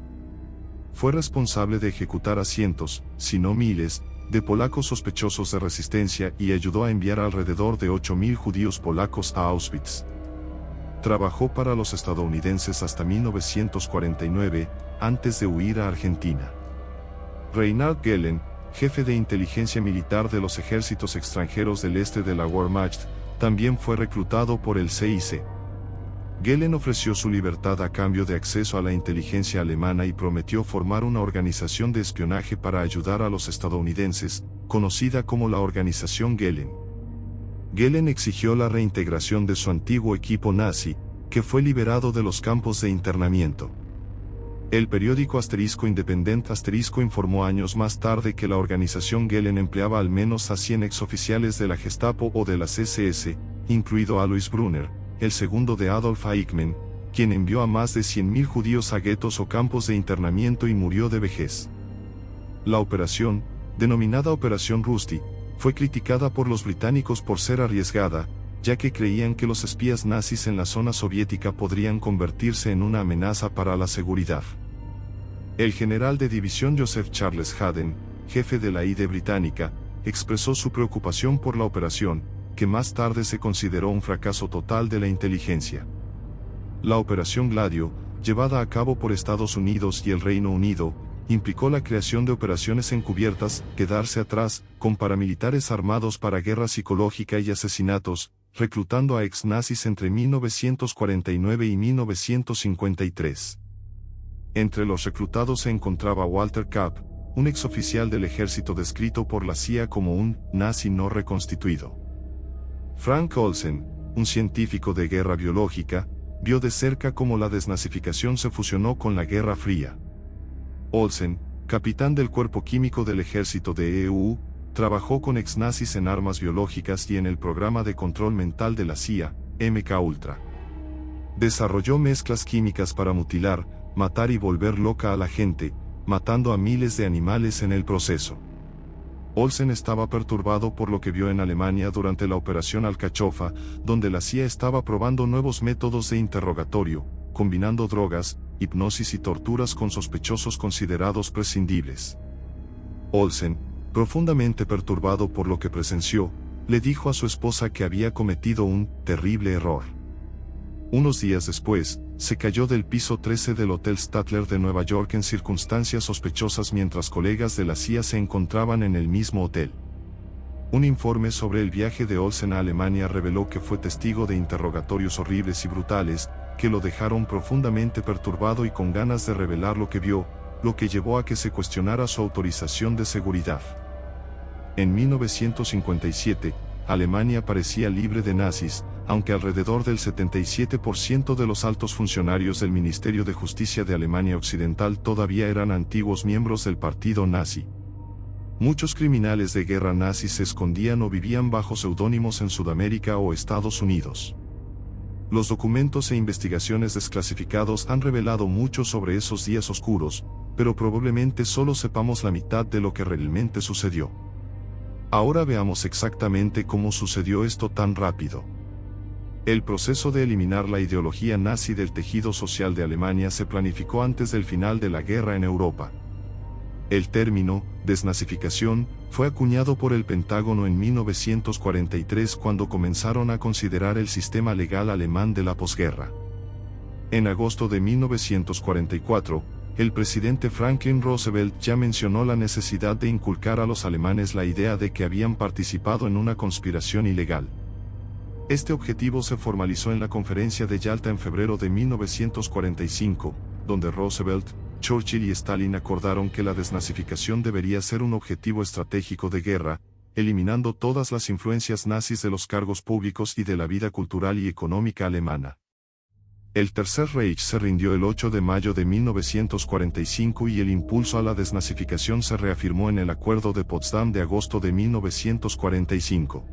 Fue responsable de ejecutar a cientos, si no miles, de polacos sospechosos de resistencia y ayudó a enviar alrededor de 8.000 judíos polacos a Auschwitz. Trabajó para los estadounidenses hasta 1949, antes de huir a Argentina. Reinhard Gehlen, jefe de inteligencia militar de los ejércitos extranjeros del este de la Wehrmacht, también fue reclutado por el CIC. Gehlen ofreció su libertad a cambio de acceso a la inteligencia alemana y prometió formar una organización de espionaje para ayudar a los estadounidenses, conocida como la Organización Gehlen. Gehlen exigió la reintegración de su antiguo equipo nazi, que fue liberado de los campos de internamiento. El periódico Independent informó años más tarde que la organización Gehlen empleaba al menos a 100 exoficiales de la Gestapo o de las SS, incluido Alois Brunner, el segundo de Adolf Eichmann, quien envió a más de 100.000 judíos a guetos o campos de internamiento y murió de vejez. La operación, denominada Operación Rusty, fue criticada por los británicos por ser arriesgada, ya que creían que los espías nazis en la zona soviética podrían convertirse en una amenaza para la seguridad. El general de división Joseph Charles Haden, jefe de la ID británica, expresó su preocupación por la operación, que más tarde se consideró un fracaso total de la inteligencia. La Operación Gladio, llevada a cabo por Estados Unidos y el Reino Unido, implicó la creación de operaciones encubiertas, quedarse atrás, con paramilitares armados para guerra psicológica y asesinatos, reclutando a ex-nazis entre 1949 y 1953. Entre los reclutados se encontraba Walter Kapp, un exoficial del ejército descrito por la CIA como un nazi no reconstituido. Frank Olsen, un científico de guerra biológica, vio de cerca cómo la desnazificación se fusionó con la Guerra Fría. Olsen, capitán del cuerpo químico del ejército de EU, trabajó con ex-nazis en armas biológicas y en el programa de control mental de la CIA, MK-Ultra. Desarrolló mezclas químicas para mutilar, matar y volver loca a la gente, matando a miles de animales en el proceso. Olsen estaba perturbado por lo que vio en Alemania durante la Operación Alcachofa, donde la CIA estaba probando nuevos métodos de interrogatorio, combinando drogas, hipnosis y torturas con sospechosos considerados prescindibles. Olsen, profundamente perturbado por lo que presenció, le dijo a su esposa que había cometido un terrible error. Unos días después, se cayó del piso 13 del Hotel Statler de Nueva York en circunstancias sospechosas mientras colegas de la CIA se encontraban en el mismo hotel. Un informe sobre el viaje de Olsen a Alemania reveló que fue testigo de interrogatorios horribles y brutales, que lo dejaron profundamente perturbado y con ganas de revelar lo que vio, lo que llevó a que se cuestionara su autorización de seguridad. En 1957, Alemania parecía libre de nazis, aunque alrededor del 77% de los altos funcionarios del Ministerio de Justicia de Alemania Occidental todavía eran antiguos miembros del partido nazi. Muchos criminales de guerra nazis se escondían o vivían bajo seudónimos en Sudamérica o Estados Unidos. Los documentos e investigaciones desclasificados han revelado mucho sobre esos días oscuros, pero probablemente solo sepamos la mitad de lo que realmente sucedió. Ahora veamos exactamente cómo sucedió esto tan rápido. El proceso de eliminar la ideología nazi del tejido social de Alemania se planificó antes del final de la guerra en Europa. El término, desnazificación, fue acuñado por el Pentágono en 1943 cuando comenzaron a considerar el sistema legal alemán de la posguerra. En agosto de 1944, el presidente Franklin Roosevelt ya mencionó la necesidad de inculcar a los alemanes la idea de que habían participado en una conspiración ilegal. Este objetivo se formalizó en la Conferencia de Yalta en febrero de 1945, donde Roosevelt, Churchill y Stalin acordaron que la desnazificación debería ser un objetivo estratégico de guerra, eliminando todas las influencias nazis de los cargos públicos y de la vida cultural y económica alemana. El Tercer Reich se rindió el 8 de mayo de 1945 y el impulso a la desnazificación se reafirmó en el Acuerdo de Potsdam de agosto de 1945.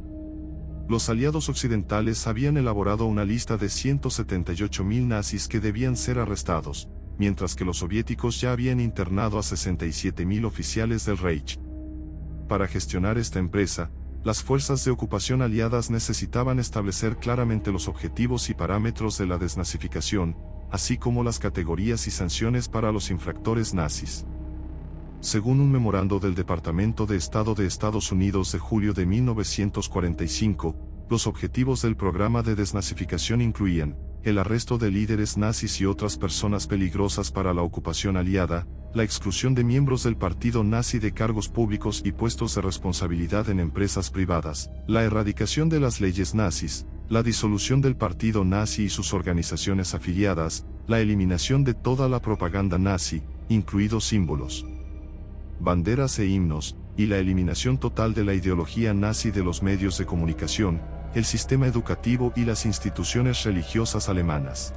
Los aliados occidentales habían elaborado una lista de 178.000 nazis que debían ser arrestados, mientras que los soviéticos ya habían internado a 67.000 oficiales del Reich. Para gestionar esta empresa, las fuerzas de ocupación aliadas necesitaban establecer claramente los objetivos y parámetros de la desnazificación, así como las categorías y sanciones para los infractores nazis. Según un memorando del Departamento de Estado de Estados Unidos de julio de 1945, los objetivos del programa de desnazificación incluían el arresto de líderes nazis y otras personas peligrosas para la ocupación aliada, la exclusión de miembros del partido nazi de cargos públicos y puestos de responsabilidad en empresas privadas, la erradicación de las leyes nazis, la disolución del partido nazi y sus organizaciones afiliadas, la eliminación de toda la propaganda nazi, incluidos símbolos, banderas e himnos, y la eliminación total de la ideología nazi de los medios de comunicación, el sistema educativo y las instituciones religiosas alemanas.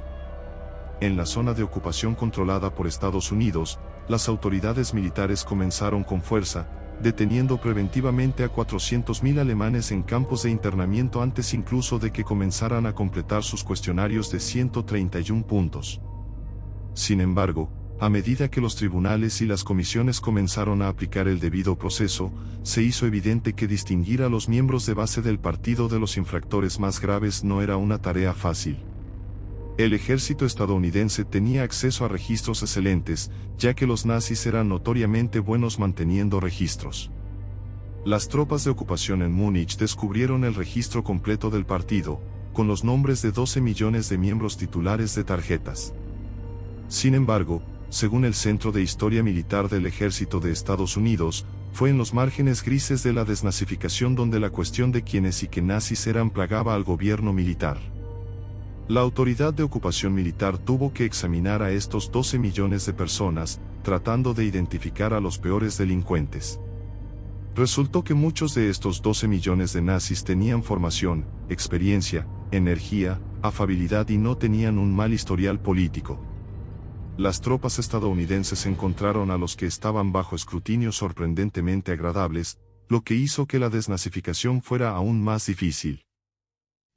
En la zona de ocupación controlada por Estados Unidos, las autoridades militares comenzaron con fuerza, deteniendo preventivamente a 400.000 alemanes en campos de internamiento antes incluso de que comenzaran a completar sus cuestionarios de 131 puntos. Sin embargo, a medida que los tribunales y las comisiones comenzaron a aplicar el debido proceso, se hizo evidente que distinguir a los miembros de base del partido de los infractores más graves no era una tarea fácil. El ejército estadounidense tenía acceso a registros excelentes, ya que los nazis eran notoriamente buenos manteniendo registros. Las tropas de ocupación en Múnich descubrieron el registro completo del partido, con los nombres de 12 millones de miembros titulares de tarjetas. Sin embargo, según el Centro de Historia Militar del Ejército de Estados Unidos, fue en los márgenes grises de la desnazificación donde la cuestión de quiénes y qué nazis eran plagaba al gobierno militar. La autoridad de ocupación militar tuvo que examinar a estos 12 millones de personas, tratando de identificar a los peores delincuentes. Resultó que muchos de estos 12 millones de nazis tenían formación, experiencia, energía, afabilidad y no tenían un mal historial político. Las tropas estadounidenses encontraron a los que estaban bajo escrutinio sorprendentemente agradables, lo que hizo que la desnazificación fuera aún más difícil.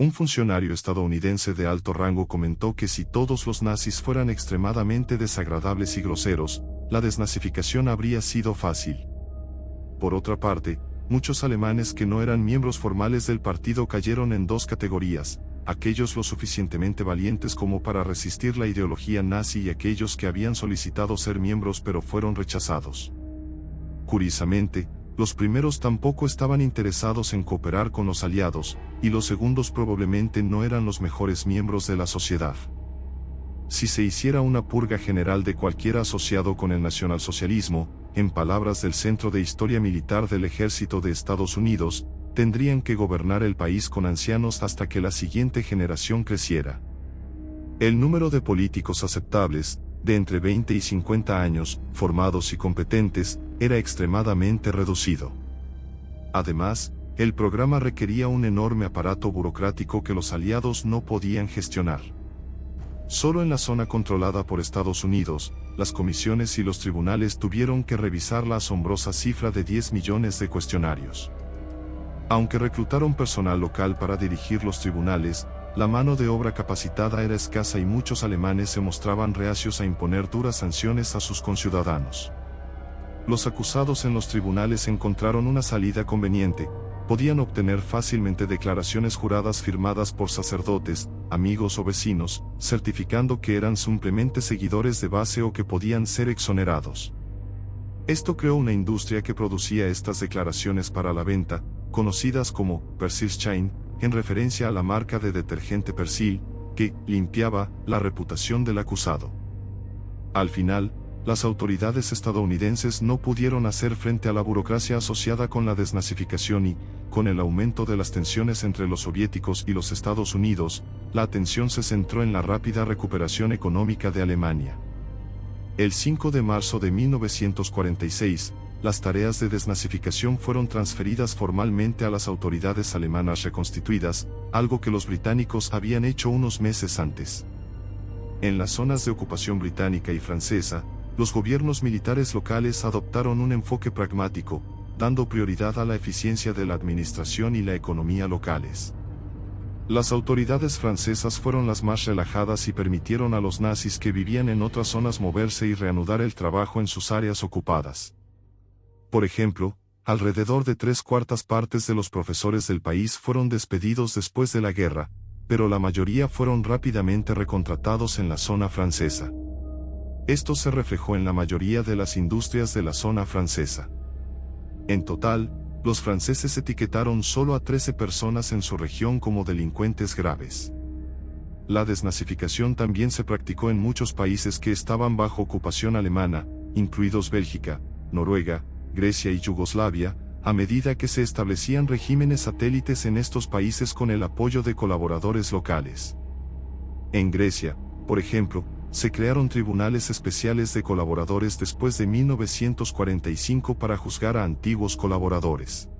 Un funcionario estadounidense de alto rango comentó que si todos los nazis fueran extremadamente desagradables y groseros, la desnazificación habría sido fácil. Por otra parte, muchos alemanes que no eran miembros formales del partido cayeron en dos categorías: aquellos lo suficientemente valientes como para resistir la ideología nazi y aquellos que habían solicitado ser miembros pero fueron rechazados. Curiosamente, los primeros tampoco estaban interesados en cooperar con los aliados, y los segundos probablemente no eran los mejores miembros de la sociedad. Si se hiciera una purga general de cualquier asociado con el nacionalsocialismo, en palabras del Centro de Historia Militar del Ejército de Estados Unidos, tendrían que gobernar el país con ancianos hasta que la siguiente generación creciera. El número de políticos aceptables, de entre 20 y 50 años, formados y competentes, era extremadamente reducido. Además, el programa requería un enorme aparato burocrático que los aliados no podían gestionar. Solo en la zona controlada por Estados Unidos, las comisiones y los tribunales tuvieron que revisar la asombrosa cifra de 10 millones de cuestionarios. Aunque reclutaron personal local para dirigir los tribunales, la mano de obra capacitada era escasa y muchos alemanes se mostraban reacios a imponer duras sanciones a sus conciudadanos. Los acusados en los tribunales encontraron una salida conveniente: podían obtener fácilmente declaraciones juradas firmadas por sacerdotes, amigos o vecinos, certificando que eran simplemente seguidores de base o que podían ser exonerados. Esto creó una industria que producía estas declaraciones para la venta, conocidas como Persilschein, en referencia a la marca de detergente Persil, que limpiaba la reputación del acusado. Al final, las autoridades estadounidenses no pudieron hacer frente a la burocracia asociada con la desnazificación y, con el aumento de las tensiones entre los soviéticos y los Estados Unidos, la atención se centró en la rápida recuperación económica de Alemania. El 5 de marzo de 1946, las tareas de desnazificación fueron transferidas formalmente a las autoridades alemanas reconstituidas, algo que los británicos habían hecho unos meses antes. En las zonas de ocupación británica y francesa, los gobiernos militares locales adoptaron un enfoque pragmático, dando prioridad a la eficiencia de la administración y la economía locales. Las autoridades francesas fueron las más relajadas y permitieron a los nazis que vivían en otras zonas moverse y reanudar el trabajo en sus áreas ocupadas. Por ejemplo, alrededor de 3/4 partes de los profesores del país fueron despedidos después de la guerra, pero la mayoría fueron rápidamente recontratados en la zona francesa. Esto se reflejó en la mayoría de las industrias de la zona francesa. En total, los franceses etiquetaron solo a 13 personas en su región como delincuentes graves. La desnazificación también se practicó en muchos países que estaban bajo ocupación alemana, incluidos Bélgica, Noruega, Grecia y Yugoslavia, a medida que se establecían regímenes satélites en estos países con el apoyo de colaboradores locales. En Grecia, por ejemplo, se crearon tribunales especiales de colaboradores después de 1945 para juzgar a antiguos colaboradores.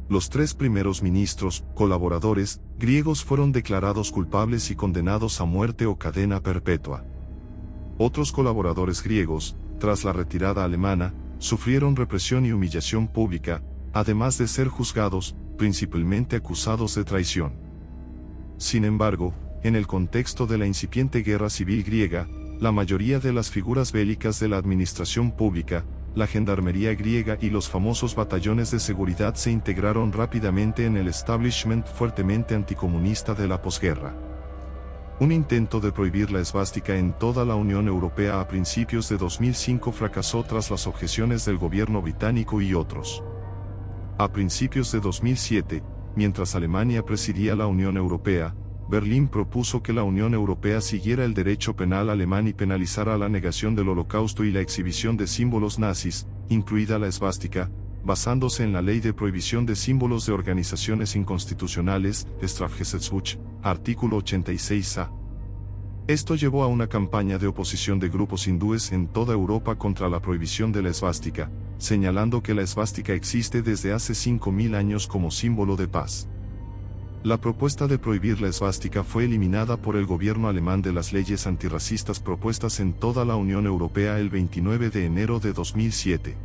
Los 3 primeros ministros, colaboradores, griegos fueron declarados culpables y condenados a muerte o cadena perpetua. Otros colaboradores griegos, tras la retirada alemana, sufrieron represión y humillación pública, además de ser juzgados, principalmente acusados de traición. Sin embargo, en el contexto de la incipiente guerra civil griega, la mayoría de las figuras bélicas de la administración pública, la gendarmería griega y los famosos batallones de seguridad se integraron rápidamente en el establishment fuertemente anticomunista de la posguerra. Un intento de prohibir la esvástica en toda la Unión Europea a principios de 2005 fracasó tras las objeciones del gobierno británico y otros. A principios de 2007, mientras Alemania presidía la Unión Europea, Berlín propuso que la Unión Europea siguiera el derecho penal alemán y penalizara la negación del Holocausto y la exhibición de símbolos nazis, incluida la esvástica, basándose en la Ley de Prohibición de Símbolos de Organizaciones Inconstitucionales, Strafgesetzbuch, artículo 86a. Esto llevó a una campaña de oposición de grupos hindúes en toda Europa contra la prohibición de la esvástica, señalando que la esvástica existe desde hace 5000 años como símbolo de paz. La propuesta de prohibir la esvástica fue eliminada por el gobierno alemán de las leyes antirracistas propuestas en toda la Unión Europea el 29 de enero de 2007.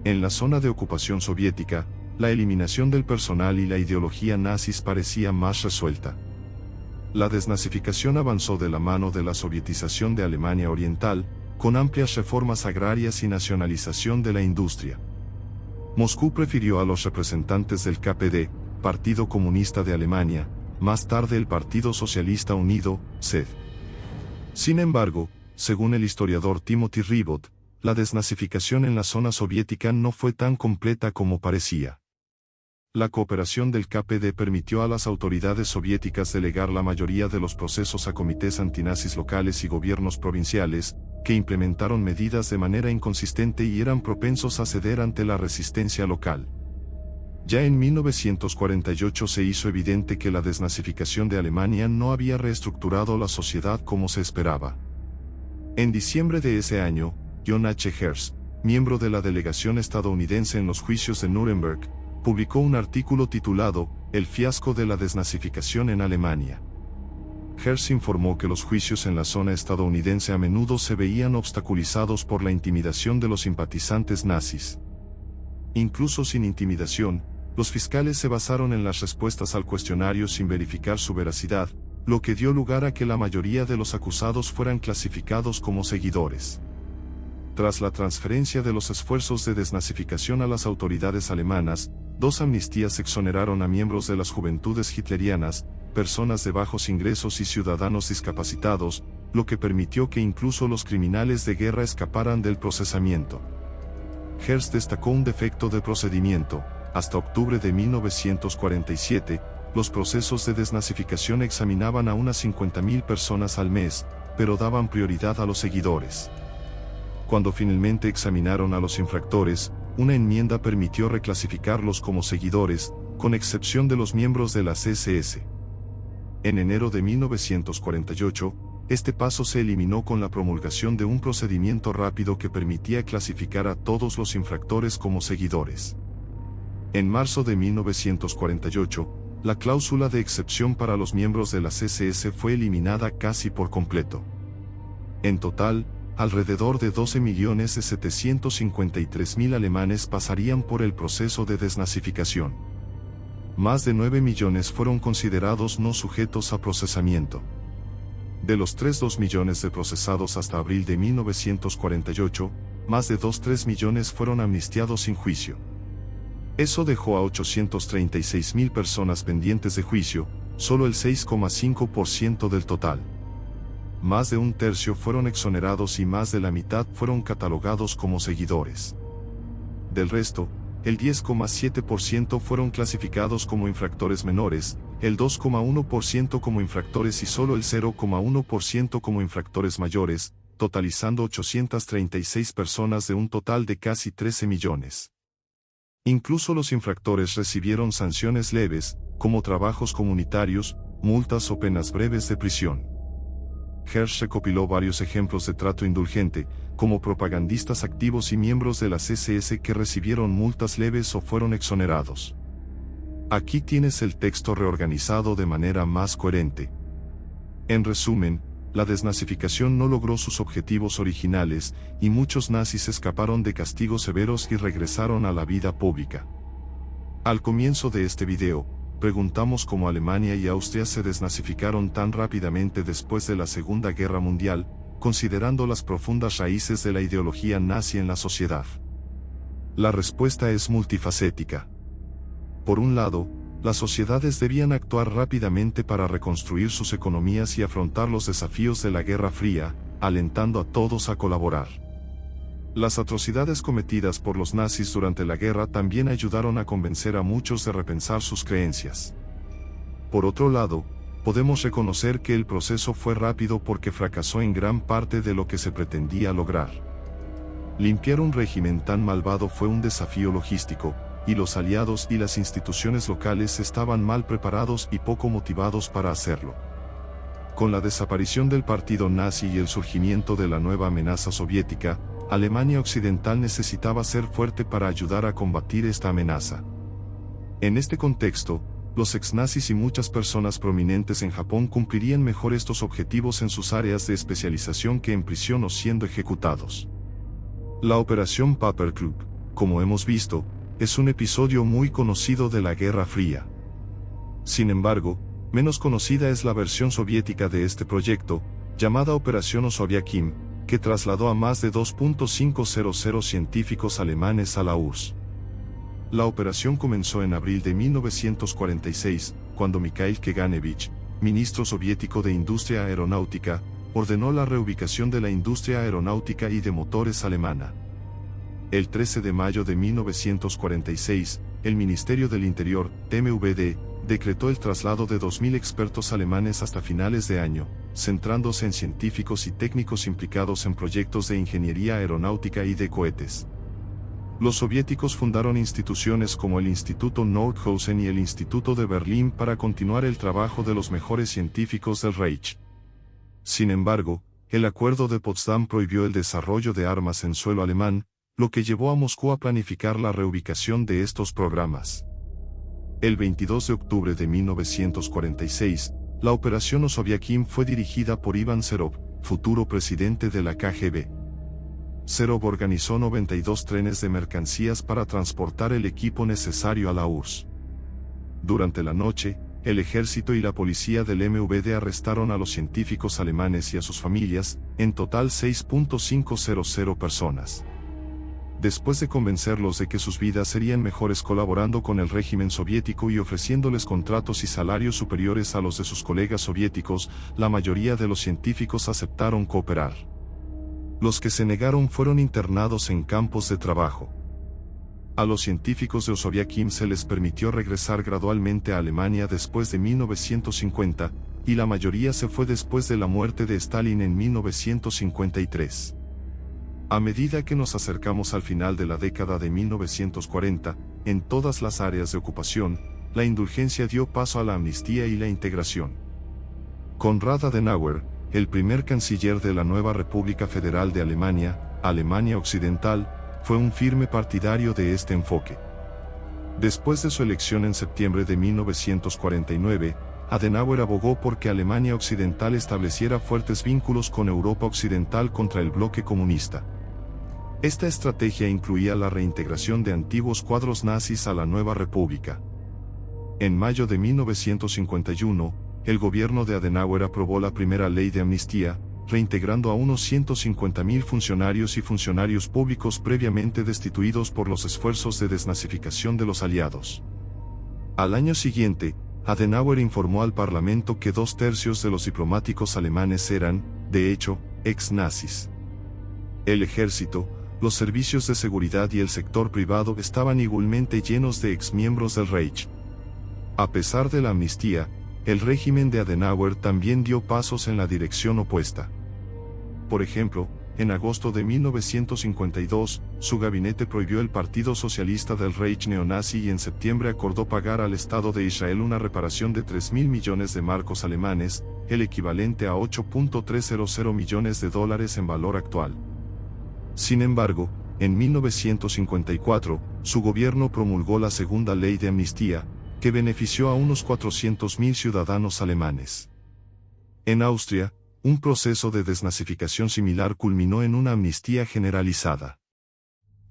En la zona de ocupación soviética, la eliminación del personal y la ideología nazis parecía más resuelta. La desnazificación avanzó de la mano de la sovietización de Alemania Oriental, con amplias reformas agrarias y nacionalización de la industria. Moscú prefirió a los representantes del KPD, Partido Comunista de Alemania, más tarde el Partido Socialista Unido, SED. Sin embargo, según el historiador Timothy Ribot, la desnazificación en la zona soviética no fue tan completa como parecía. La cooperación del KPD permitió a las autoridades soviéticas delegar la mayoría de los procesos a comités antinazis locales y gobiernos provinciales, que implementaron medidas de manera inconsistente y eran propensos a ceder ante la resistencia local. Ya en 1948 se hizo evidente que la desnazificación de Alemania no había reestructurado la sociedad como se esperaba. En diciembre de ese año, John H. Hearst, miembro de la delegación estadounidense en los juicios de Nuremberg, publicó un artículo titulado El fiasco de la desnazificación en Alemania. Hearst informó que los juicios en la zona estadounidense a menudo se veían obstaculizados por la intimidación de los simpatizantes nazis. Incluso sin intimidación, los fiscales se basaron en las respuestas al cuestionario sin verificar su veracidad, lo que dio lugar a que la mayoría de los acusados fueran clasificados como seguidores. Tras la transferencia de los esfuerzos de desnazificación a las autoridades alemanas, 2 amnistías exoneraron a miembros de las juventudes hitlerianas, personas de bajos ingresos y ciudadanos discapacitados, lo que permitió que incluso los criminales de guerra escaparan del procesamiento. Hearst destacó un defecto de procedimiento. Hasta octubre de 1947, los procesos de desnazificación examinaban a unas 50.000 personas al mes, pero daban prioridad a los seguidores. Cuando finalmente examinaron a los infractores, una enmienda permitió reclasificarlos como seguidores, con excepción de los miembros de las SS. En enero de 1948, este paso se eliminó con la promulgación de un procedimiento rápido que permitía clasificar a todos los infractores como seguidores. En marzo de 1948, la cláusula de excepción para los miembros de las SS fue eliminada casi por completo. En total, alrededor de 12.753.000 alemanes pasarían por el proceso de desnazificación. Más de 9 millones fueron considerados no sujetos a procesamiento. De los 3,2 millones de procesados hasta abril de 1948, más de 2,3 millones fueron amnistiados sin juicio. Eso dejó a 836.000 personas pendientes de juicio, solo el 6,5% del total. Más de un tercio fueron exonerados y más de la mitad fueron catalogados como seguidores. Del resto, el 10,7% fueron clasificados como infractores menores, el 2,1% como infractores y solo el 0,1% como infractores mayores, totalizando 836 personas de un total de casi 13 millones. Incluso los infractores recibieron sanciones leves, como trabajos comunitarios, multas o penas breves de prisión. Hearst recopiló varios ejemplos de trato indulgente, como propagandistas activos y miembros de las SS que recibieron multas leves o fueron exonerados. Aquí tienes el texto reorganizado de manera más coherente. En resumen, la desnazificación no logró sus objetivos originales, y muchos nazis escaparon de castigos severos y regresaron a la vida pública. Al comienzo de este video, preguntamos cómo Alemania y Austria se desnazificaron tan rápidamente después de la Segunda Guerra Mundial, considerando las profundas raíces de la ideología nazi en la sociedad. La respuesta es multifacética. Por un lado, las sociedades debían actuar rápidamente para reconstruir sus economías y afrontar los desafíos de la Guerra Fría, alentando a todos a colaborar. Las atrocidades cometidas por los nazis durante la guerra también ayudaron a convencer a muchos de repensar sus creencias. Por otro lado, podemos reconocer que el proceso fue rápido porque fracasó en gran parte de lo que se pretendía lograr. Limpiar un régimen tan malvado fue un desafío logístico, y los aliados y las instituciones locales estaban mal preparados y poco motivados para hacerlo. Con la desaparición del partido nazi y el surgimiento de la nueva amenaza soviética, Alemania Occidental necesitaba ser fuerte para ayudar a combatir esta amenaza. En este contexto, los exnazis y muchas personas prominentes en Japón cumplirían mejor estos objetivos en sus áreas de especialización que en prisión o siendo ejecutados. La Operación Paperclub, como hemos visto, es un episodio muy conocido de la Guerra Fría. Sin embargo, menos conocida es la versión soviética de este proyecto, llamada Operación Osoviakim, que trasladó a más de 2.500 científicos alemanes a la URSS. La operación comenzó en abril de 1946, cuando Mikhail Kaganovich, ministro soviético de Industria Aeronáutica, ordenó la reubicación de la industria aeronáutica y de motores alemana. El 13 de mayo de 1946, el Ministerio del Interior, MVD, decretó el traslado de 2.000 expertos alemanes hasta finales de año, centrándose en científicos y técnicos implicados en proyectos de ingeniería aeronáutica y de cohetes. Los soviéticos fundaron instituciones como el Instituto Nordhausen y el Instituto de Berlín para continuar el trabajo de los mejores científicos del Reich. Sin embargo, el Acuerdo de Potsdam prohibió el desarrollo de armas en suelo alemán, lo que llevó a Moscú a planificar la reubicación de estos programas. El 22 de octubre de 1946, la Operación Osoviakim fue dirigida por Iván Serov, futuro presidente de la KGB. Serov organizó 92 trenes de mercancías para transportar el equipo necesario a la URSS. Durante la noche, el ejército y la policía del MVD arrestaron a los científicos alemanes y a sus familias, en total 6.500 personas. Después de convencerlos de que sus vidas serían mejores colaborando con el régimen soviético y ofreciéndoles contratos y salarios superiores a los de sus colegas soviéticos, la mayoría de los científicos aceptaron cooperar. Los que se negaron fueron internados en campos de trabajo. A los científicos de Osoviakim se les permitió regresar gradualmente a Alemania después de 1950, y la mayoría se fue después de la muerte de Stalin en 1953. A medida que nos acercamos al final de la década de 1940, en todas las áreas de ocupación, la indulgencia dio paso a la amnistía y la integración. Konrad Adenauer, el primer canciller de la nueva República Federal de Alemania, Alemania Occidental, fue un firme partidario de este enfoque. Después de su elección en septiembre de 1949, Adenauer abogó por que Alemania Occidental estableciera fuertes vínculos con Europa Occidental contra el bloque comunista. Esta estrategia incluía la reintegración de antiguos cuadros nazis a la nueva república. En mayo de 1951, el gobierno de Adenauer aprobó la primera ley de amnistía, reintegrando a unos 150.000 funcionarios y funcionarios públicos previamente destituidos por los esfuerzos de desnazificación de los aliados. Al año siguiente, Adenauer informó al Parlamento que 2/3 de los diplomáticos alemanes eran, de hecho, ex-nazis. El ejército, los servicios de seguridad y el sector privado estaban igualmente llenos de exmiembros del Reich. A pesar de la amnistía, el régimen de Adenauer también dio pasos en la dirección opuesta. Por ejemplo, en agosto de 1952, su gabinete prohibió el Partido Socialista del Reich neonazi y en septiembre acordó pagar al Estado de Israel una reparación de 3.000 millones de marcos alemanes, el equivalente a 8.300 millones de dólares en valor actual. Sin embargo, en 1954, su gobierno promulgó la segunda ley de amnistía, que benefició a unos 400.000 ciudadanos alemanes. En Austria, Un proceso de desnazificación similar culminó en una amnistía generalizada.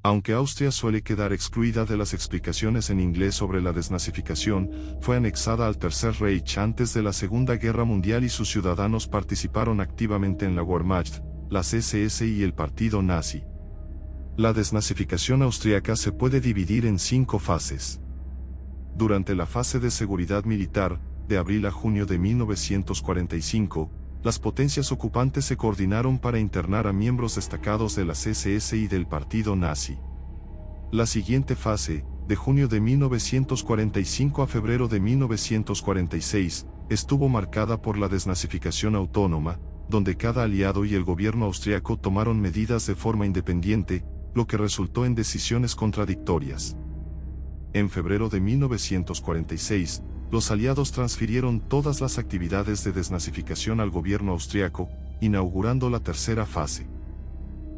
Aunque Austria suele quedar excluida de las explicaciones en inglés sobre la desnazificación, fue anexada al Tercer Reich antes de la Segunda Guerra Mundial y sus ciudadanos participaron activamente en la Wehrmacht, las SS y el partido nazi. La desnazificación austríaca se puede dividir en 5 fases. Durante la fase de seguridad militar, de abril a junio de 1945, las potencias ocupantes se coordinaron para internar a miembros destacados de las SS y del partido nazi. La siguiente fase, de junio de 1945 a febrero de 1946, estuvo marcada por la desnazificación autónoma, donde cada aliado y el gobierno austriaco tomaron medidas de forma independiente, lo que resultó en decisiones contradictorias. En febrero de 1946, los aliados transfirieron todas las actividades de desnazificación al gobierno austriaco, inaugurando la tercera fase.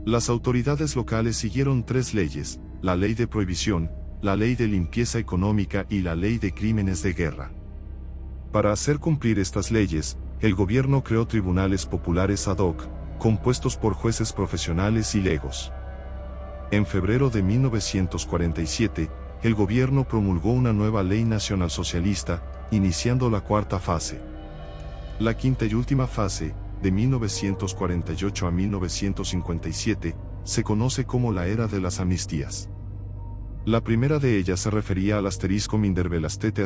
Las autoridades locales siguieron 3 leyes: la ley de prohibición, la ley de limpieza económica y la ley de crímenes de guerra. Para hacer cumplir estas leyes, el gobierno creó tribunales populares ad hoc, compuestos por jueces profesionales y legos. En febrero de 1947, el gobierno promulgó una nueva ley nacionalsocialista, iniciando la cuarta fase. La quinta y última fase, de 1948 a 1957, se conoce como la era de las amnistías. La primera de ellas se refería al *Minderbelastet*,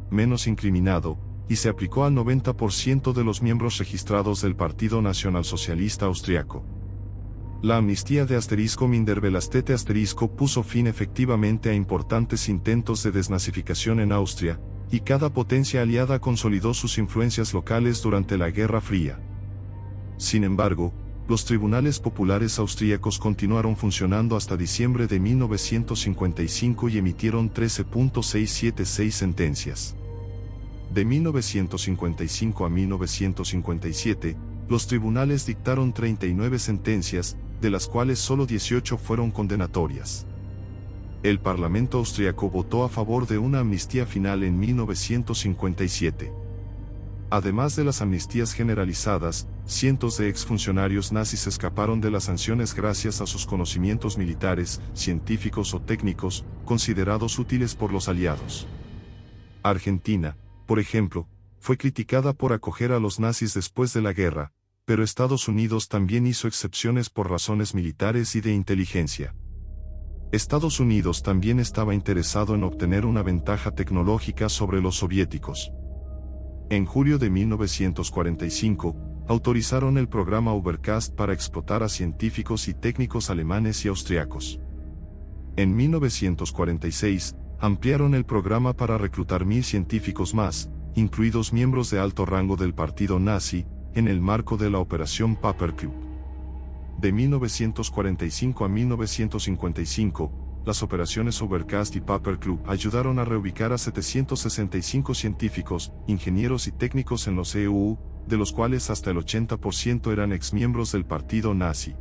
menos incriminado, y se aplicó al 90% de los miembros registrados del Partido Nacionalsocialista Austriaco. La amnistía de *Minderbelastet* puso fin efectivamente a importantes intentos de desnazificación en Austria, y cada potencia aliada consolidó sus influencias locales durante la Guerra Fría. Sin embargo, los tribunales populares austríacos continuaron funcionando hasta diciembre de 1955 y emitieron 13.676 sentencias. De 1955 a 1957, los tribunales dictaron 39 sentencias, de las cuales solo 18 fueron condenatorias. El Parlamento austriaco votó a favor de una amnistía final en 1957. Además de las amnistías generalizadas, cientos de exfuncionarios nazis escaparon de las sanciones gracias a sus conocimientos militares, científicos o técnicos, considerados útiles por los aliados. Argentina, por ejemplo, fue criticada por acoger a los nazis después de la guerra, pero Estados Unidos también hizo excepciones por razones militares y de inteligencia. Estados Unidos también estaba interesado en obtener una ventaja tecnológica sobre los soviéticos. En julio de 1945, autorizaron el programa Overcast para explotar a científicos y técnicos alemanes y austriacos. En 1946, ampliaron el programa para reclutar 1000 científicos más, incluidos miembros de alto rango del partido nazi, en el marco de la Operación Paperclub. De 1945 a 1955, las operaciones Overcast y Paperclub ayudaron a reubicar a 765 científicos, ingenieros y técnicos en los EUU, de los cuales hasta el 80% eran exmiembros del partido nazi.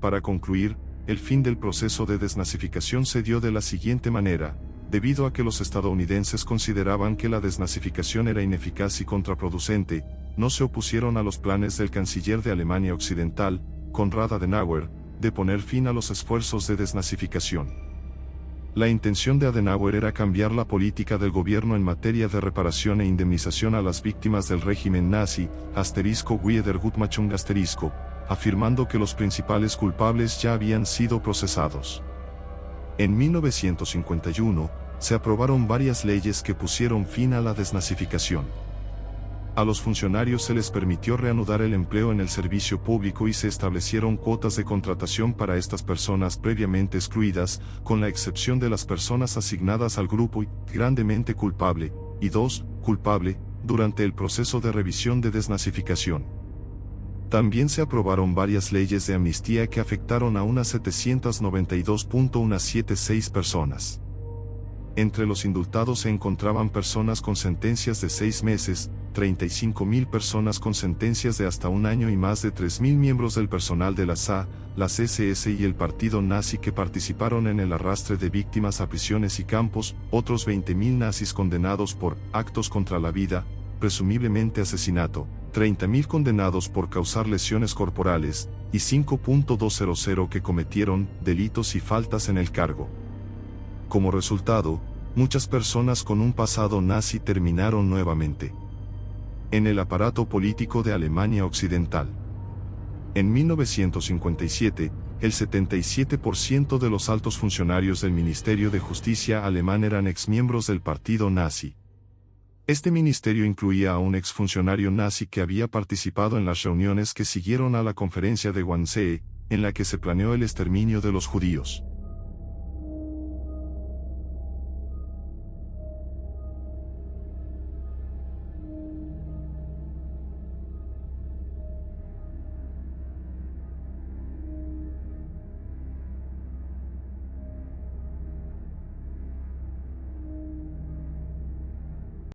Para concluir, el fin del proceso de desnazificación se dio de la siguiente manera: debido a que los estadounidenses consideraban que la desnazificación era ineficaz y contraproducente, no se opusieron a los planes del canciller de Alemania Occidental, Konrad Adenauer, de poner fin a los esfuerzos de desnazificación. La intención de Adenauer era cambiar la política del gobierno en materia de reparación e indemnización a las víctimas del régimen nazi, *Wiedergutmachung*, afirmando que los principales culpables ya habían sido procesados. En 1951, se aprobaron varias leyes que pusieron fin a la desnazificación. A los funcionarios se les permitió reanudar el empleo en el servicio público y se establecieron cuotas de contratación para estas personas previamente excluidas, con la excepción de las personas asignadas al grupo I, grandemente culpable, y II, culpable, durante el proceso de revisión de desnazificación. También se aprobaron varias leyes de amnistía que afectaron a unas 792.176 personas. Entre los indultados se encontraban personas con sentencias de 6 meses, 35.000 personas con sentencias de hasta 1 año y más de 3.000 miembros del personal de la SA, las SS y el partido nazi que participaron en el arrastre de víctimas a prisiones y campos, otros 20.000 nazis condenados por actos contra la vida, presumiblemente asesinato, 30.000 condenados por causar lesiones corporales, y 5.200 que cometieron delitos y faltas en el cargo. Como resultado, muchas personas con un pasado nazi terminaron nuevamente en el aparato político de Alemania Occidental. En 1957, el 77% de los altos funcionarios del Ministerio de Justicia alemán eran exmiembros del partido nazi. Este ministerio incluía a un exfuncionario nazi que había participado en las reuniones que siguieron a la conferencia de Wannsee, en la que se planeó el exterminio de los judíos.